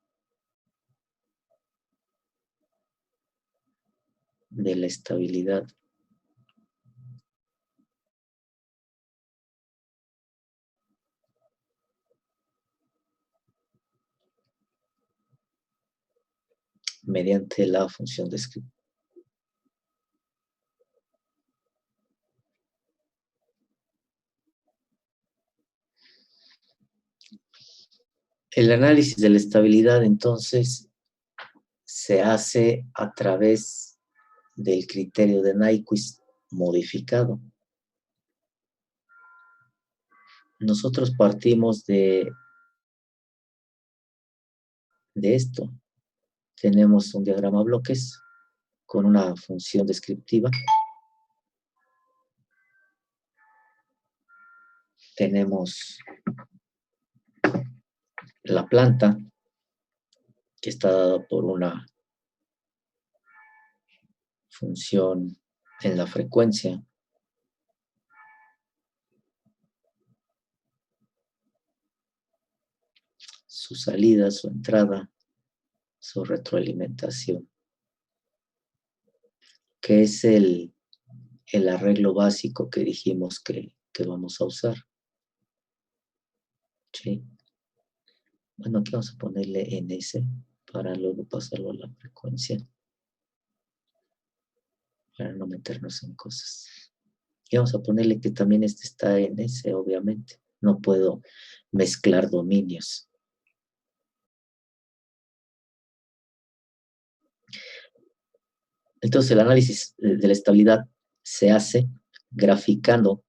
de la estabilidad mediante la función descriptiva. El análisis de la estabilidad, entonces, se hace a través del criterio de Nyquist modificado. Nosotros partimos de esto. Tenemos un diagrama a bloques con una función descriptiva. Tenemos la planta, que está dada por una función en la frecuencia. Su salida, su entrada, su retroalimentación, que es el arreglo básico que dijimos que vamos a usar. ¿Sí? Bueno, aquí vamos a ponerle NS para luego pasarlo a la frecuencia, para no meternos en cosas. Y vamos a ponerle que también este está en S, obviamente. No puedo mezclar dominios. Entonces el análisis de la estabilidad se hace graficando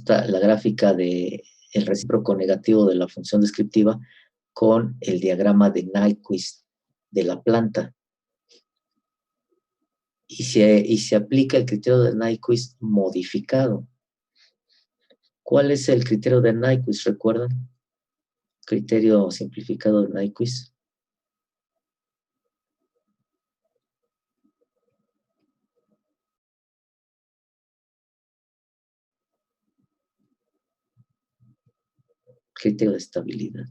la gráfica del recíproco negativo de la función descriptiva con el diagrama de Nyquist de la planta. Y se aplica el criterio de Nyquist modificado. ¿Cuál es el criterio de Nyquist? ¿Recuerdan? Criterio simplificado de Nyquist. Criterio de estabilidad.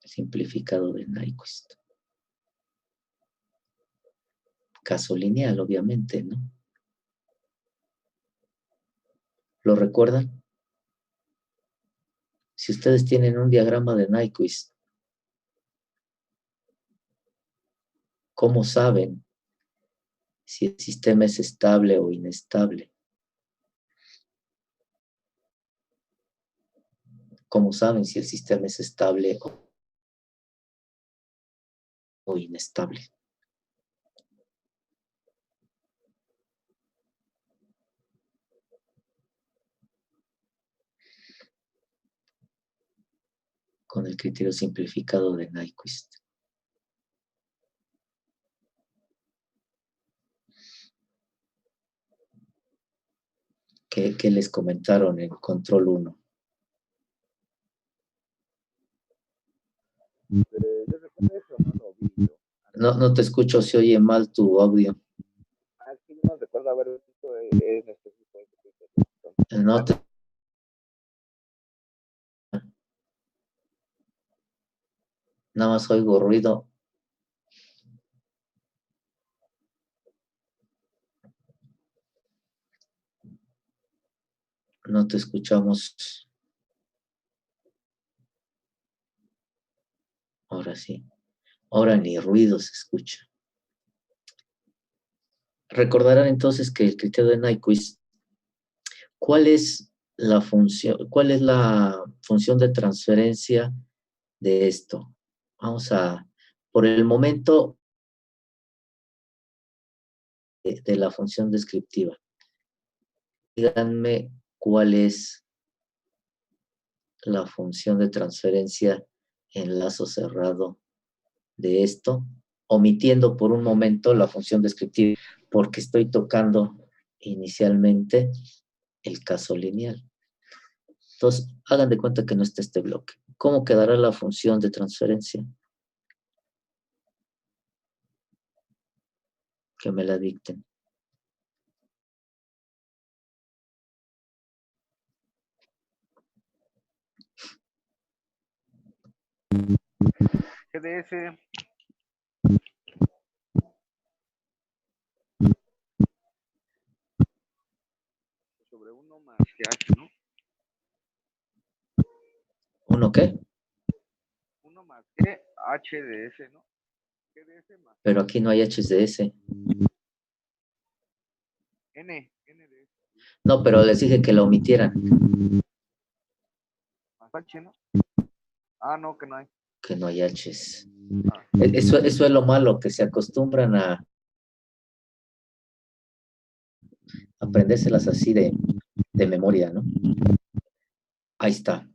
Simplificado de Nyquist. Caso lineal, obviamente, ¿no? ¿Lo recuerdan? Si ustedes tienen un diagrama de Nyquist, ¿cómo saben si el sistema es estable o inestable? ¿Cómo saben si el sistema es estable o inestable? Con el criterio simplificado de Nyquist. ¿Qué les comentaron en control 1? Yo recuerdo eso, no lo vi yo. No te escucho, se oye mal tu audio. Aquí no recuerdo haber visto en específico ese criterio. No te... Nada más oigo ruido. No te escuchamos. Ahora sí. Ahora ni ruido se escucha. Recordarán entonces que el criterio de Nyquist, ¿cuál es la función de transferencia de esto? Vamos a, por el momento, de la función descriptiva. Díganme cuál es la función de transferencia en lazo cerrado de esto, omitiendo por un momento la función descriptiva, porque estoy tocando inicialmente el caso lineal. Entonces, hagan de cuenta que no está este bloque. ¿Cómo quedará la función de transferencia? Que me la dicten. GDS sobre 1 más GH, ¿no? ¿Uno qué? H de S, ¿no? G de S más Pero aquí no hay H de S. N de S No, pero les dije que la omitieran, más H, ¿no? Ah, no, que no hay. que no hay Hs. Ah, Eso es lo malo, que se acostumbran a aprendérselas así de memoria, ¿no? Ahí está.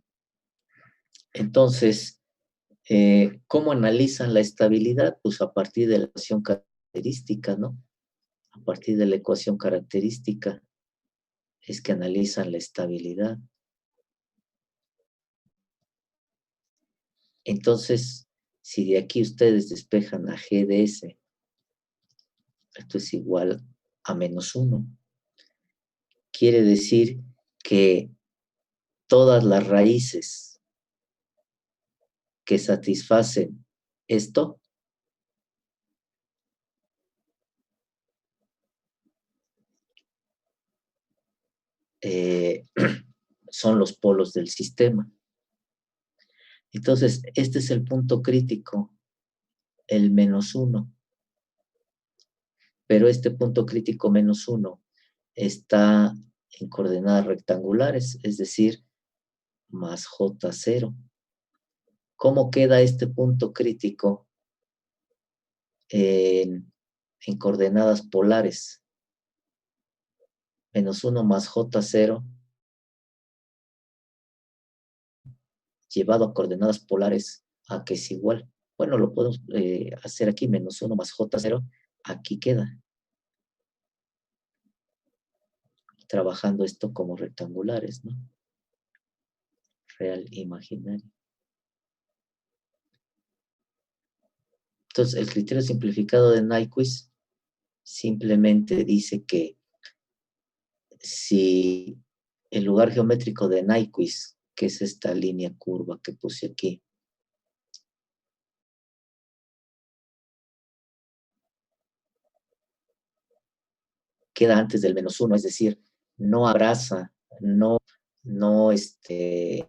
Entonces, ¿cómo analizan la estabilidad? Pues a partir de la ecuación característica, ¿no? A partir de la ecuación característica es que analizan la estabilidad. Entonces, si de aquí ustedes despejan a G de S, esto es igual a -1. Quiere decir que todas las raíces que satisfacen esto son los polos del sistema. Entonces, este es el punto crítico, el -1. Pero este punto crítico -1 está en coordenadas rectangulares, es decir, más J0. ¿Cómo queda este punto crítico en coordenadas polares? -1 más J0 llevado a coordenadas polares a que es igual. Bueno, lo podemos hacer aquí, -1 más J0, aquí queda. Trabajando esto como rectangulares, ¿no? Real, imaginario. Entonces, el criterio simplificado de Nyquist simplemente dice que si el lugar geométrico de Nyquist, que es esta línea curva que puse aquí, queda antes del -1, es decir, no abraza, no es que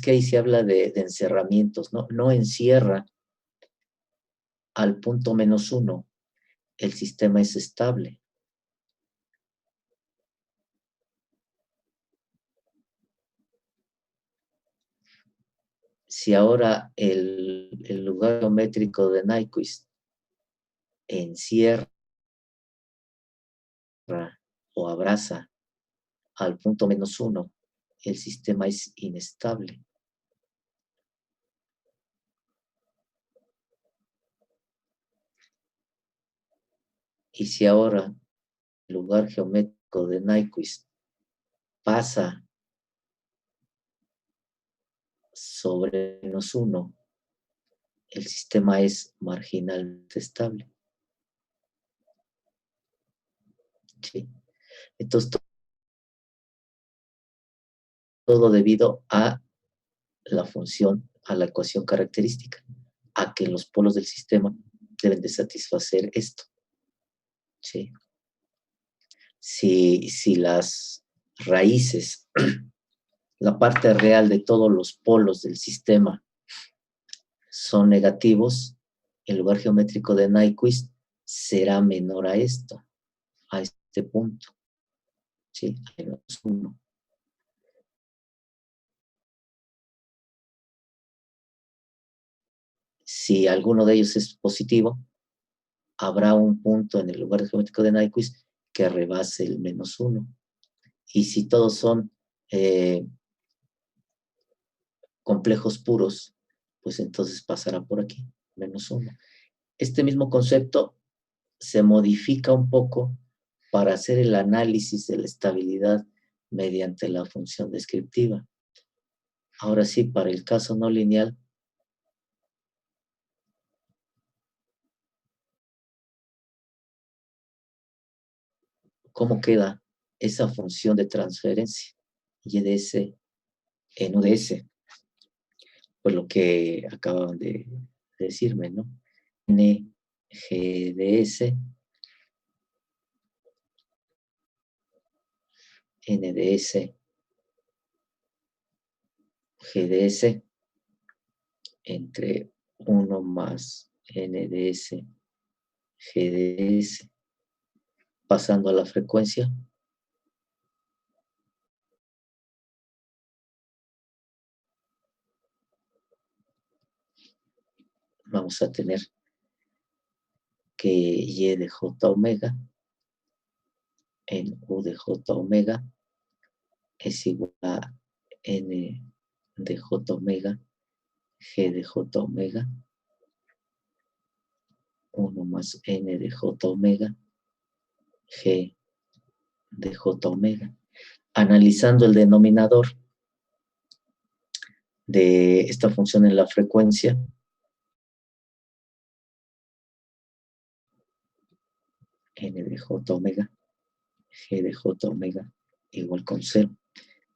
ahí se habla de encerramientos, ¿no? No encierra al punto -1, el sistema es estable. Si ahora el lugar geométrico de Nyquist encierra o abraza al punto -1, el sistema es inestable. Y si ahora el lugar geométrico de Nyquist pasa sobre -1, el sistema es marginalmente estable. ¿Sí? Entonces, todo debido a la función, a la ecuación característica, a que los polos del sistema deben de satisfacer esto. ¿Sí? Si las raíces, la parte real de todos los polos del sistema son negativos, el lugar geométrico de Nyquist será menor a esto, a este punto. ¿Sí? A -1. Si alguno de ellos es positivo, habrá un punto en el lugar geométrico de Nyquist que rebase el -1. Y si todos son complejos puros, pues entonces pasará por aquí, -1. Este mismo concepto se modifica un poco para hacer el análisis de la estabilidad mediante la función descriptiva. Ahora sí, para el caso no lineal, ¿cómo queda esa función de transferencia? Y de S en U de S. Pues lo que acaban de decirme, ¿no? N, G de S, N de S G de S entre 1 más N de S, G de S, pasando a la frecuencia. Vamos a tener que Y de J omega en U de J omega es igual a N de J omega, G de J omega, 1 más N de J omega, G de J omega. Analizando el denominador de esta función en la frecuencia, N de J omega, G de J omega igual con 0.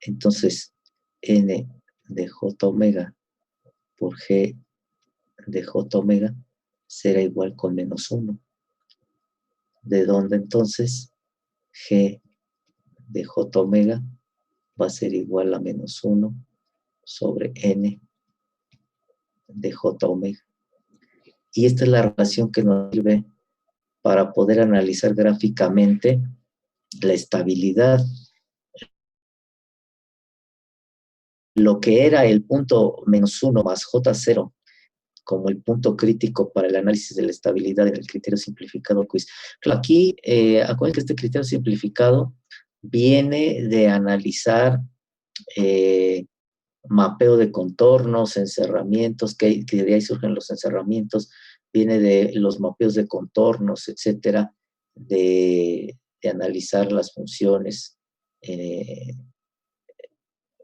Entonces, N de J omega por G de J omega será igual con menos 1. De donde entonces G de J omega va a ser igual a menos 1 sobre N de J omega. Y esta es la relación que nos sirve para poder analizar gráficamente la estabilidad. Lo que era el punto menos 1 más J0 como el punto crítico para el análisis de la estabilidad en el criterio simplificado quiz. Claro, aquí, acuérdense que este criterio simplificado viene de analizar mapeo de contornos, encerramientos, que de ahí surgen los encerramientos, viene de los mapeos de contornos, etcétera, de analizar las funciones,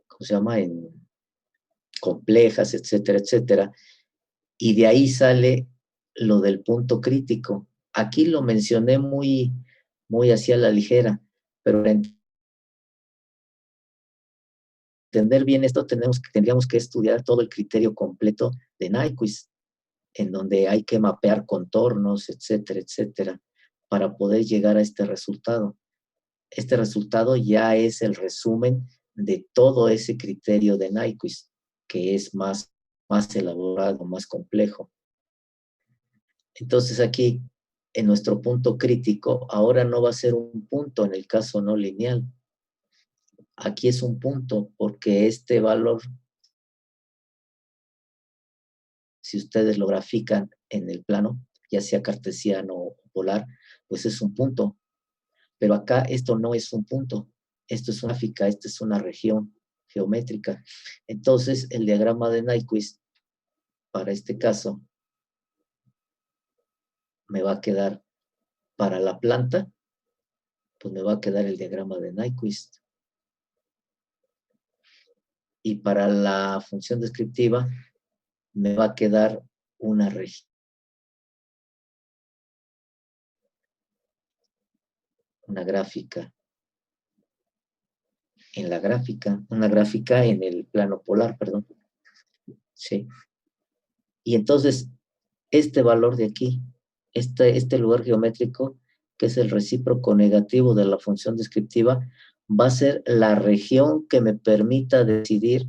¿cómo se llama? Complejas, etcétera, etcétera. Y de ahí sale lo del punto crítico. Aquí lo mencioné muy hacia la ligera, pero para entender bien esto tendríamos que estudiar todo el criterio completo de Nyquist, en donde hay que mapear contornos, etcétera, etcétera, para poder llegar a este resultado. Este resultado ya es el resumen de todo ese criterio de Nyquist, que es más elaborado, más complejo. Entonces aquí, en nuestro punto crítico, ahora no va a ser un punto en el caso no lineal. Aquí es un punto porque este valor, si ustedes lo grafican en el plano, ya sea cartesiano o polar, pues es un punto. Pero acá esto no es un punto, esto es una gráfica, esta es una región geométrica. Entonces, el diagrama de Nyquist, para este caso, me va a quedar para la planta, pues me va a quedar el diagrama de Nyquist. Y para la función descriptiva, me va a quedar una región. Una gráfica. En la gráfica, una gráfica en el plano polar, perdón. Sí. Y entonces, este valor de aquí, este lugar geométrico, que es el recíproco negativo de la función descriptiva, va a ser la región que me permita decidir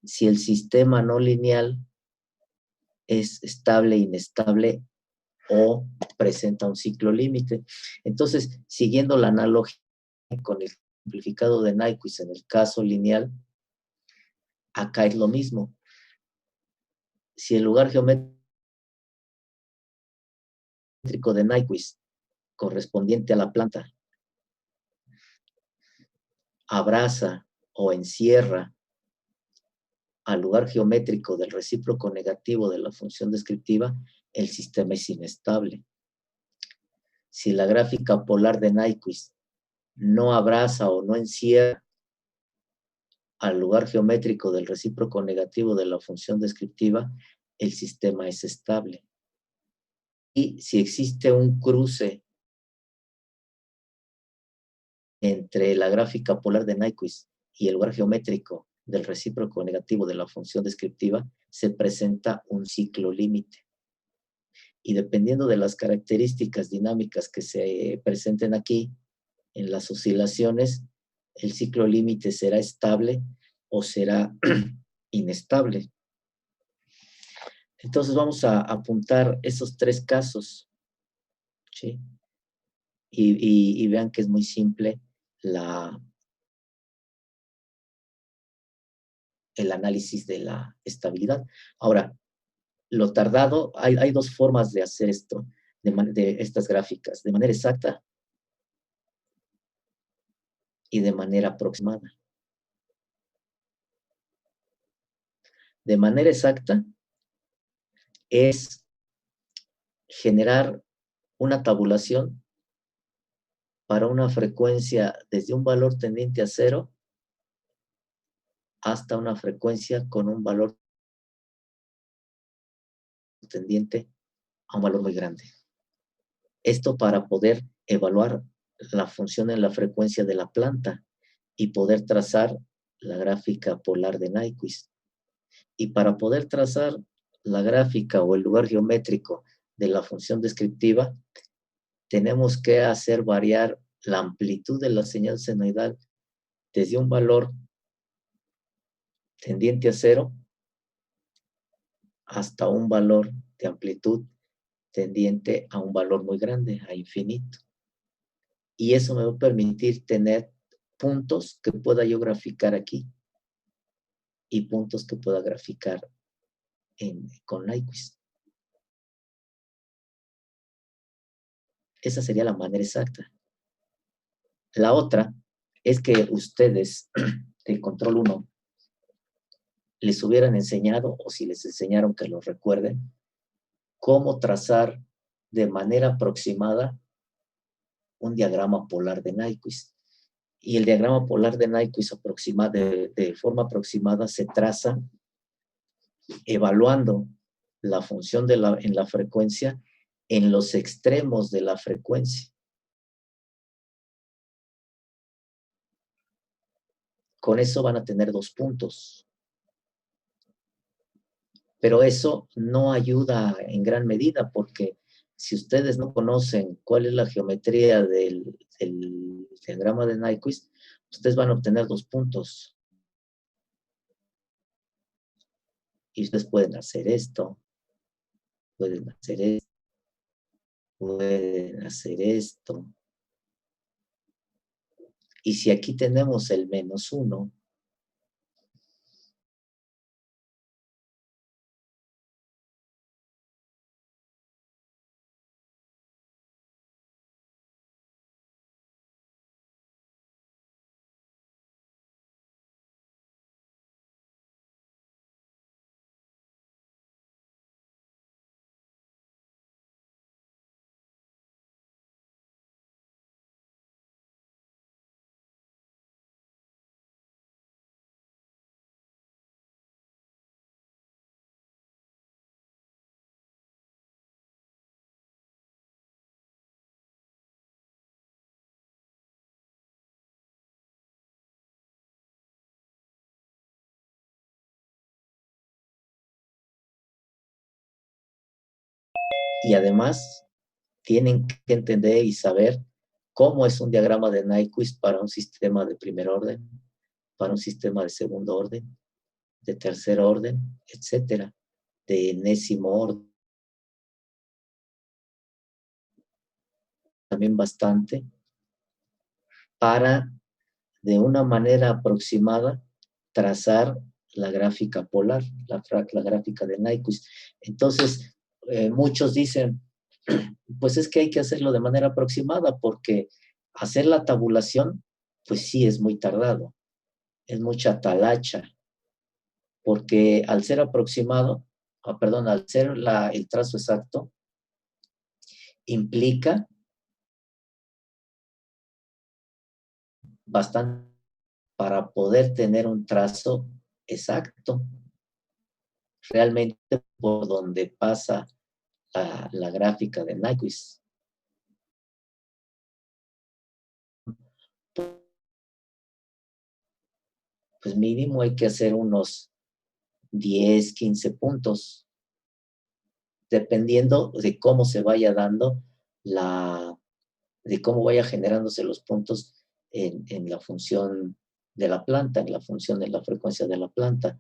si el sistema no lineal es estable, inestable o presenta un ciclo límite. Entonces, siguiendo la analogía con el simplificado de Nyquist en el caso lineal, acá es lo mismo. Si el lugar geométrico de Nyquist correspondiente a la planta abraza o encierra al lugar geométrico del recíproco negativo de la función descriptiva, el sistema es inestable. Si la gráfica polar de Nyquist no abraza o no encierra al lugar geométrico del recíproco negativo de la función descriptiva, el sistema es estable. Y si existe un cruce entre la gráfica polar de Nyquist y el lugar geométrico del recíproco negativo de la función descriptiva, se presenta un ciclo límite. Y dependiendo de las características dinámicas que se presenten aquí, en las oscilaciones, el ciclo límite será estable o será inestable. Entonces vamos a apuntar esos 3 casos, ¿sí? Y vean que es muy simple el análisis de la estabilidad. Ahora, lo tardado, hay 2 formas de hacer esto, de estas gráficas, de manera exacta y de manera aproximada. De manera exacta es generar una tabulación para una frecuencia desde un valor tendiente a 0 hasta una frecuencia con un valor tendiente a un valor muy grande. Esto para poder evaluar la función en la frecuencia de la planta y poder trazar la gráfica polar de Nyquist. Y para poder trazar la gráfica o el lugar geométrico de la función descriptiva, tenemos que hacer variar la amplitud de la señal senoidal desde un valor tendiente a 0 hasta un valor de amplitud tendiente a un valor muy grande, a infinito. Y eso me va a permitir tener puntos que pueda yo graficar aquí y puntos que pueda graficar con Nyquist. Esa sería la manera exacta. La otra es que ustedes de control 1 les hubieran enseñado, o si les enseñaron que lo recuerden, cómo trazar de manera aproximada un diagrama polar de Nyquist. Y el diagrama polar de Nyquist de forma aproximada se traza evaluando la función en la frecuencia en los extremos de la frecuencia. Con eso van a tener 2 puntos. Pero eso no ayuda en gran medida porque si ustedes no conocen cuál es la geometría del diagrama de Nyquist, ustedes van a obtener 2 puntos. Y ustedes pueden hacer esto, pueden hacer esto, pueden hacer esto. Y si aquí tenemos el -1, y además tienen que entender y saber cómo es un diagrama de Nyquist para un sistema de primer orden, para un sistema de segundo orden, de tercer orden, etcétera, de enésimo orden. También bastante para, de una manera aproximada, trazar la gráfica polar, la gráfica de Nyquist. Entonces, muchos dicen, pues es que hay que hacerlo de manera aproximada porque hacer la tabulación, pues sí es muy tardado, es mucha talacha, porque al ser aproximado, al ser el trazo exacto, implica bastante para poder tener un trazo exacto, realmente por donde pasa la gráfica de Nyquist. Pues mínimo hay que hacer unos 10, 15 puntos, dependiendo de cómo se vaya dando de cómo vaya generándose los puntos en la función de la planta, en la función de la frecuencia de la planta.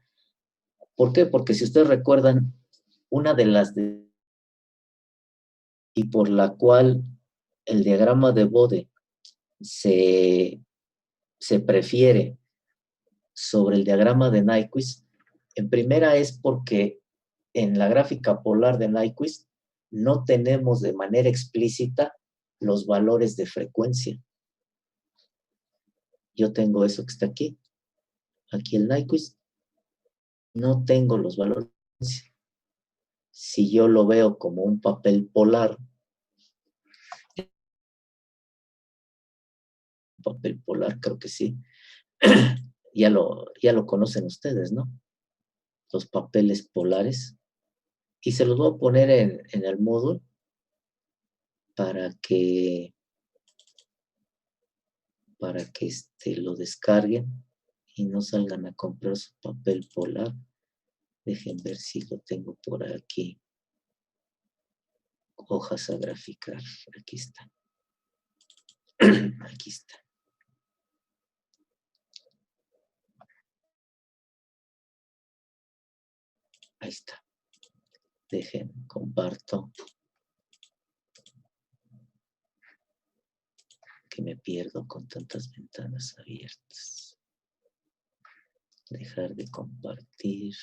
¿Por qué? Porque si ustedes recuerdan, una de las y por la cual el diagrama de Bode se prefiere sobre el diagrama de Nyquist, en primera es porque en la gráfica polar de Nyquist no tenemos de manera explícita los valores de frecuencia. Yo tengo eso que está aquí. Aquí el Nyquist. No tengo los valores. Si yo lo veo como un papel polar, creo que sí, ya lo conocen ustedes, ¿no? Los papeles polares. Y se los voy a poner en el módulo para que lo descarguen y no salgan a comprar su papel polar. Dejen ver si lo tengo por aquí. Hojas a graficar. Aquí está. Aquí está. Ahí está. Dejen, comparto. Que me pierdo con tantas ventanas abiertas. Dejar de compartir.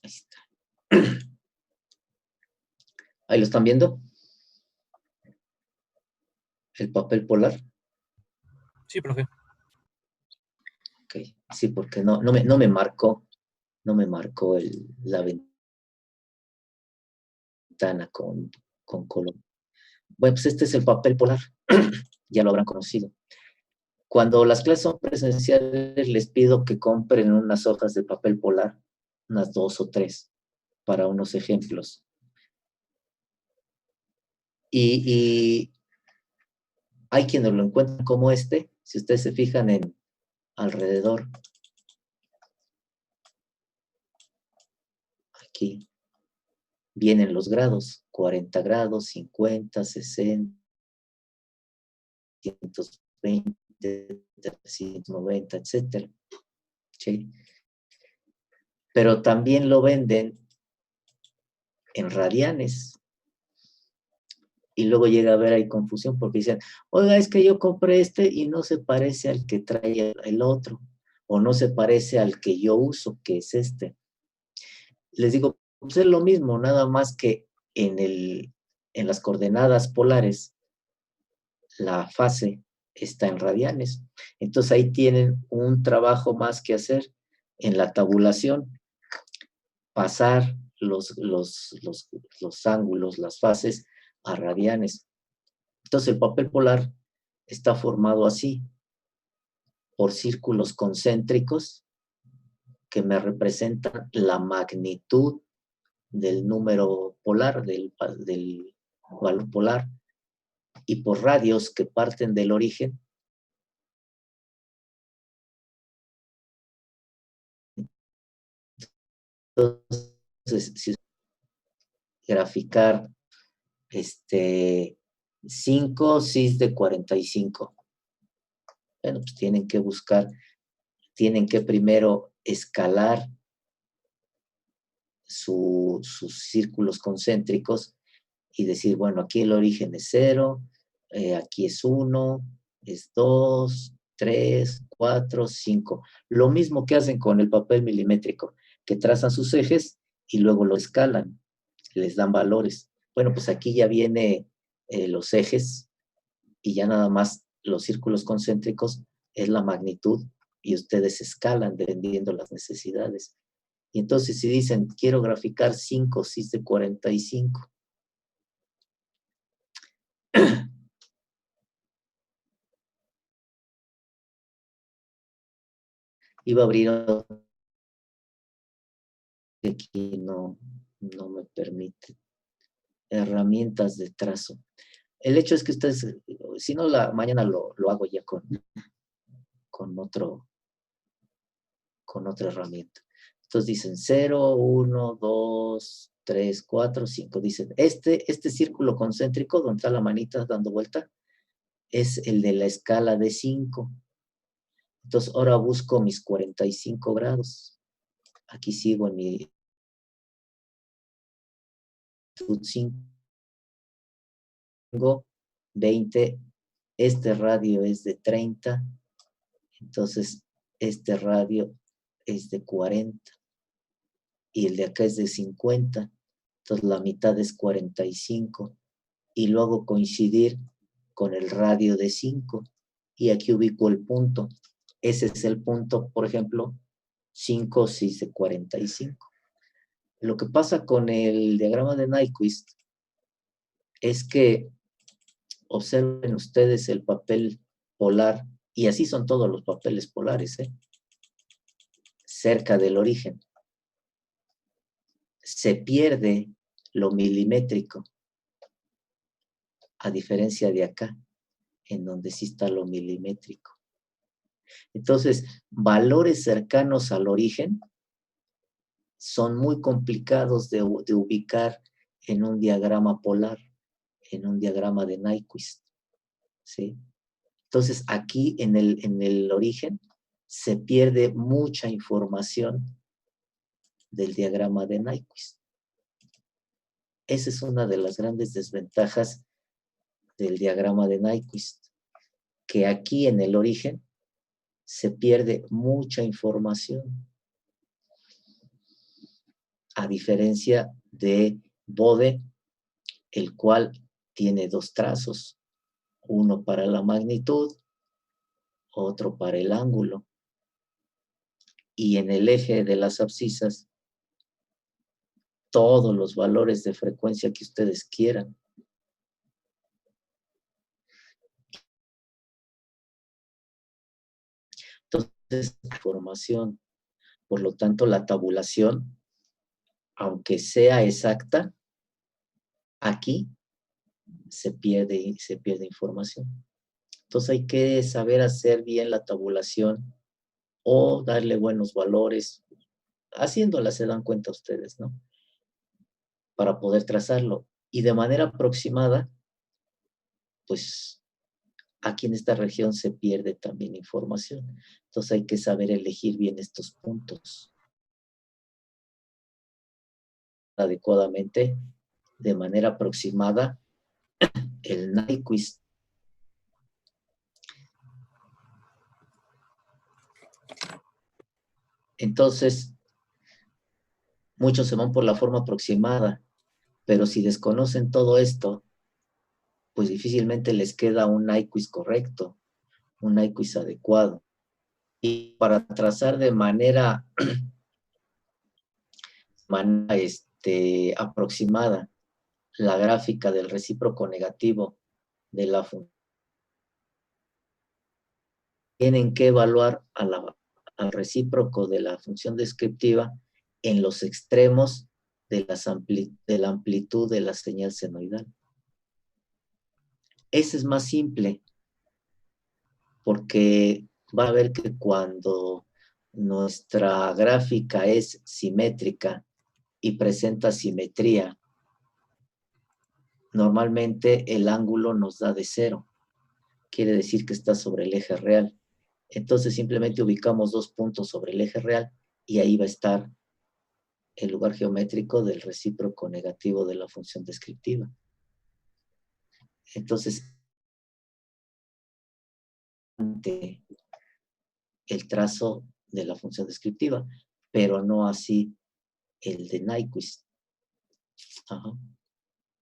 Ahí está. ¿Ahí lo están viendo? ¿El papel polar? Sí, profe. Ok, sí, porque no me marcó la ventana con color. Bueno, pues este es el papel polar. Ya lo habrán conocido. Cuando las clases son presenciales, les pido que compren unas hojas de papel polar, unas 2 o 3, para unos ejemplos. Y hay quienes lo encuentran como este, si ustedes se fijan en alrededor. Aquí vienen los grados, 40 grados, 50, 60, 120, 390, etcétera. ¿Sí? Pero también lo venden en radianes. Y luego llega a haber ahí confusión porque dicen, oiga, es que yo compré este y no se parece al que trae el otro, o no se parece al que yo uso, que es este. Les digo, pues es lo mismo, nada más que en las coordenadas polares, la fase está en radianes. Entonces ahí tienen un trabajo más que hacer en la tabulación, pasar los ángulos, las fases a radianes. Entonces el papel polar está formado así, por círculos concéntricos que me representan la magnitud del número polar, del valor polar, y por radios que parten del origen. Entonces, si graficar 5 cis de 45. Bueno, pues tienen que buscar, tienen que primero escalar sus círculos concéntricos y decir, bueno, aquí el origen es 0, aquí es 1, es 2, 3, 4, 5. Lo mismo que hacen con el papel milimétrico, que trazan sus ejes y luego lo escalan, les dan valores. Bueno, pues aquí ya viene los ejes y ya nada más los círculos concéntricos es la magnitud y ustedes escalan dependiendo las necesidades. Y entonces si dicen, quiero graficar 5 cis de 45, iba a abrir aquí, no me permite. Herramientas de trazo. El hecho es que ustedes, si no, mañana lo hago ya con otra herramienta. Entonces dicen 0, 1, 2, 3, 4, 5. Dicen, este círculo concéntrico donde está la manita dando vuelta es el de la escala de 5. Entonces ahora busco mis 45 grados. Aquí sigo en mi 5, 20, este radio es de 30, entonces este radio es de 40 y el de acá es de 50, entonces la mitad es 45 y lo hago coincidir con el radio de 5 y aquí ubico el punto. Ese es el punto, por ejemplo, 5 cis de 45. Lo que pasa con el diagrama de Nyquist es que observen ustedes el papel polar, y así son todos los papeles polares, cerca del origen. Se pierde lo milimétrico, a diferencia de acá, en donde sí está lo milimétrico. Entonces, valores cercanos al origen son muy complicados de ubicar en un diagrama polar, en un diagrama de Nyquist, ¿sí? Entonces, aquí en el origen se pierde mucha información del diagrama de Nyquist. Esa es una de las grandes desventajas del diagrama de Nyquist, que aquí en el origen se pierde mucha información, a diferencia de Bode, el cual tiene dos trazos, uno para la magnitud, otro para el ángulo, y en el eje de las abscisas, todos los valores de frecuencia que ustedes quieran. Entonces, información, por lo tanto, la tabulación, aunque sea exacta, aquí se pierde información. Entonces hay que saber hacer bien la tabulación o darle buenos valores. Haciéndola se dan cuenta ustedes, ¿no? Para poder trazarlo. Y de manera aproximada, pues aquí en esta región se pierde también información. Entonces hay que saber elegir bien estos puntos adecuadamente, de manera aproximada, el Nyquist. Entonces, muchos se van por la forma aproximada, pero si desconocen todo esto, pues difícilmente les queda un Nyquist correcto, un Nyquist adecuado. Y para trazar de manera aproximada la gráfica del recíproco negativo de la función, tienen que evaluar al recíproco de la función descriptiva en los extremos de la amplitud de la señal senoidal. Ese es más simple, porque va a ver que cuando nuestra gráfica es simétrica y presenta simetría, normalmente el ángulo nos da de 0. Quiere decir que está sobre el eje real. Entonces simplemente ubicamos 2 puntos sobre el eje real y ahí va a estar el lugar geométrico del recíproco negativo de la función descriptiva. Entonces, el trazo de la función descriptiva, pero no así el de Nyquist. Ajá.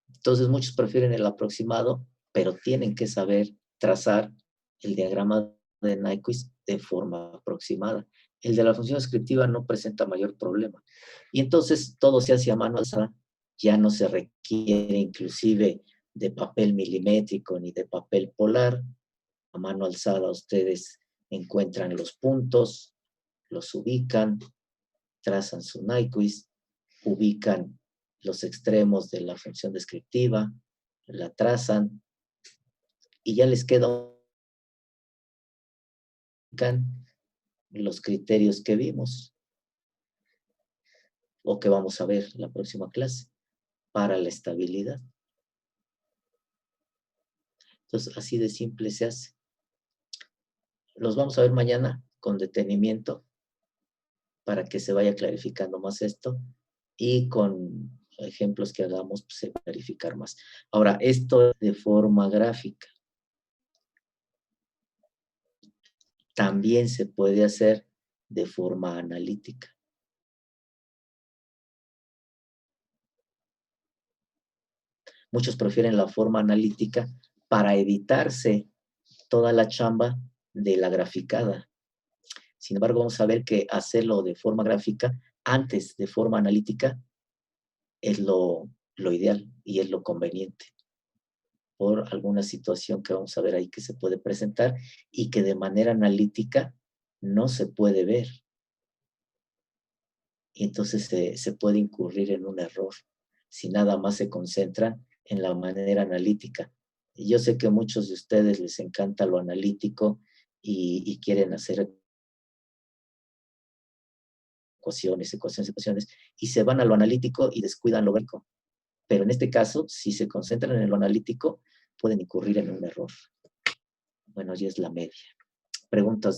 Entonces, muchos prefieren el aproximado, pero tienen que saber trazar el diagrama de Nyquist de forma aproximada. El de la función descriptiva no presenta mayor problema. Y entonces todo se hace a mano alzada, ya no se requiere inclusive de papel milimétrico ni de papel polar. A mano alzada ustedes encuentran los puntos, los ubican, trazan su Nyquist, ubican los extremos de la función descriptiva, la trazan y ya les quedan los criterios que vimos o que vamos a ver en la próxima clase para la estabilidad. Entonces, así de simple se hace. Los vamos a ver mañana. con detenimiento para que se vaya clarificando más esto y con ejemplos que hagamos pues, se va a clarificar más. Ahora, esto es de forma gráfica. También se puede hacer de forma analítica. Muchos prefieren la forma analítica para evitarse toda la chamba de la graficada. Sin embargo, vamos a ver que hacerlo de forma gráfica antes de forma analítica es lo ideal y es lo conveniente por alguna situación que vamos a ver ahí que se puede presentar y que de manera analítica no se puede ver. Y entonces se puede incurrir en un error si nada más se concentran en la manera analítica. Y yo sé que a muchos de ustedes les encanta lo analítico y quieren hacer ecuaciones, y se van a lo analítico y descuidan lo gráfico. Pero en este caso, si se concentran en lo analítico, pueden incurrir en un error. Bueno, ya es la media. Preguntas, dudas.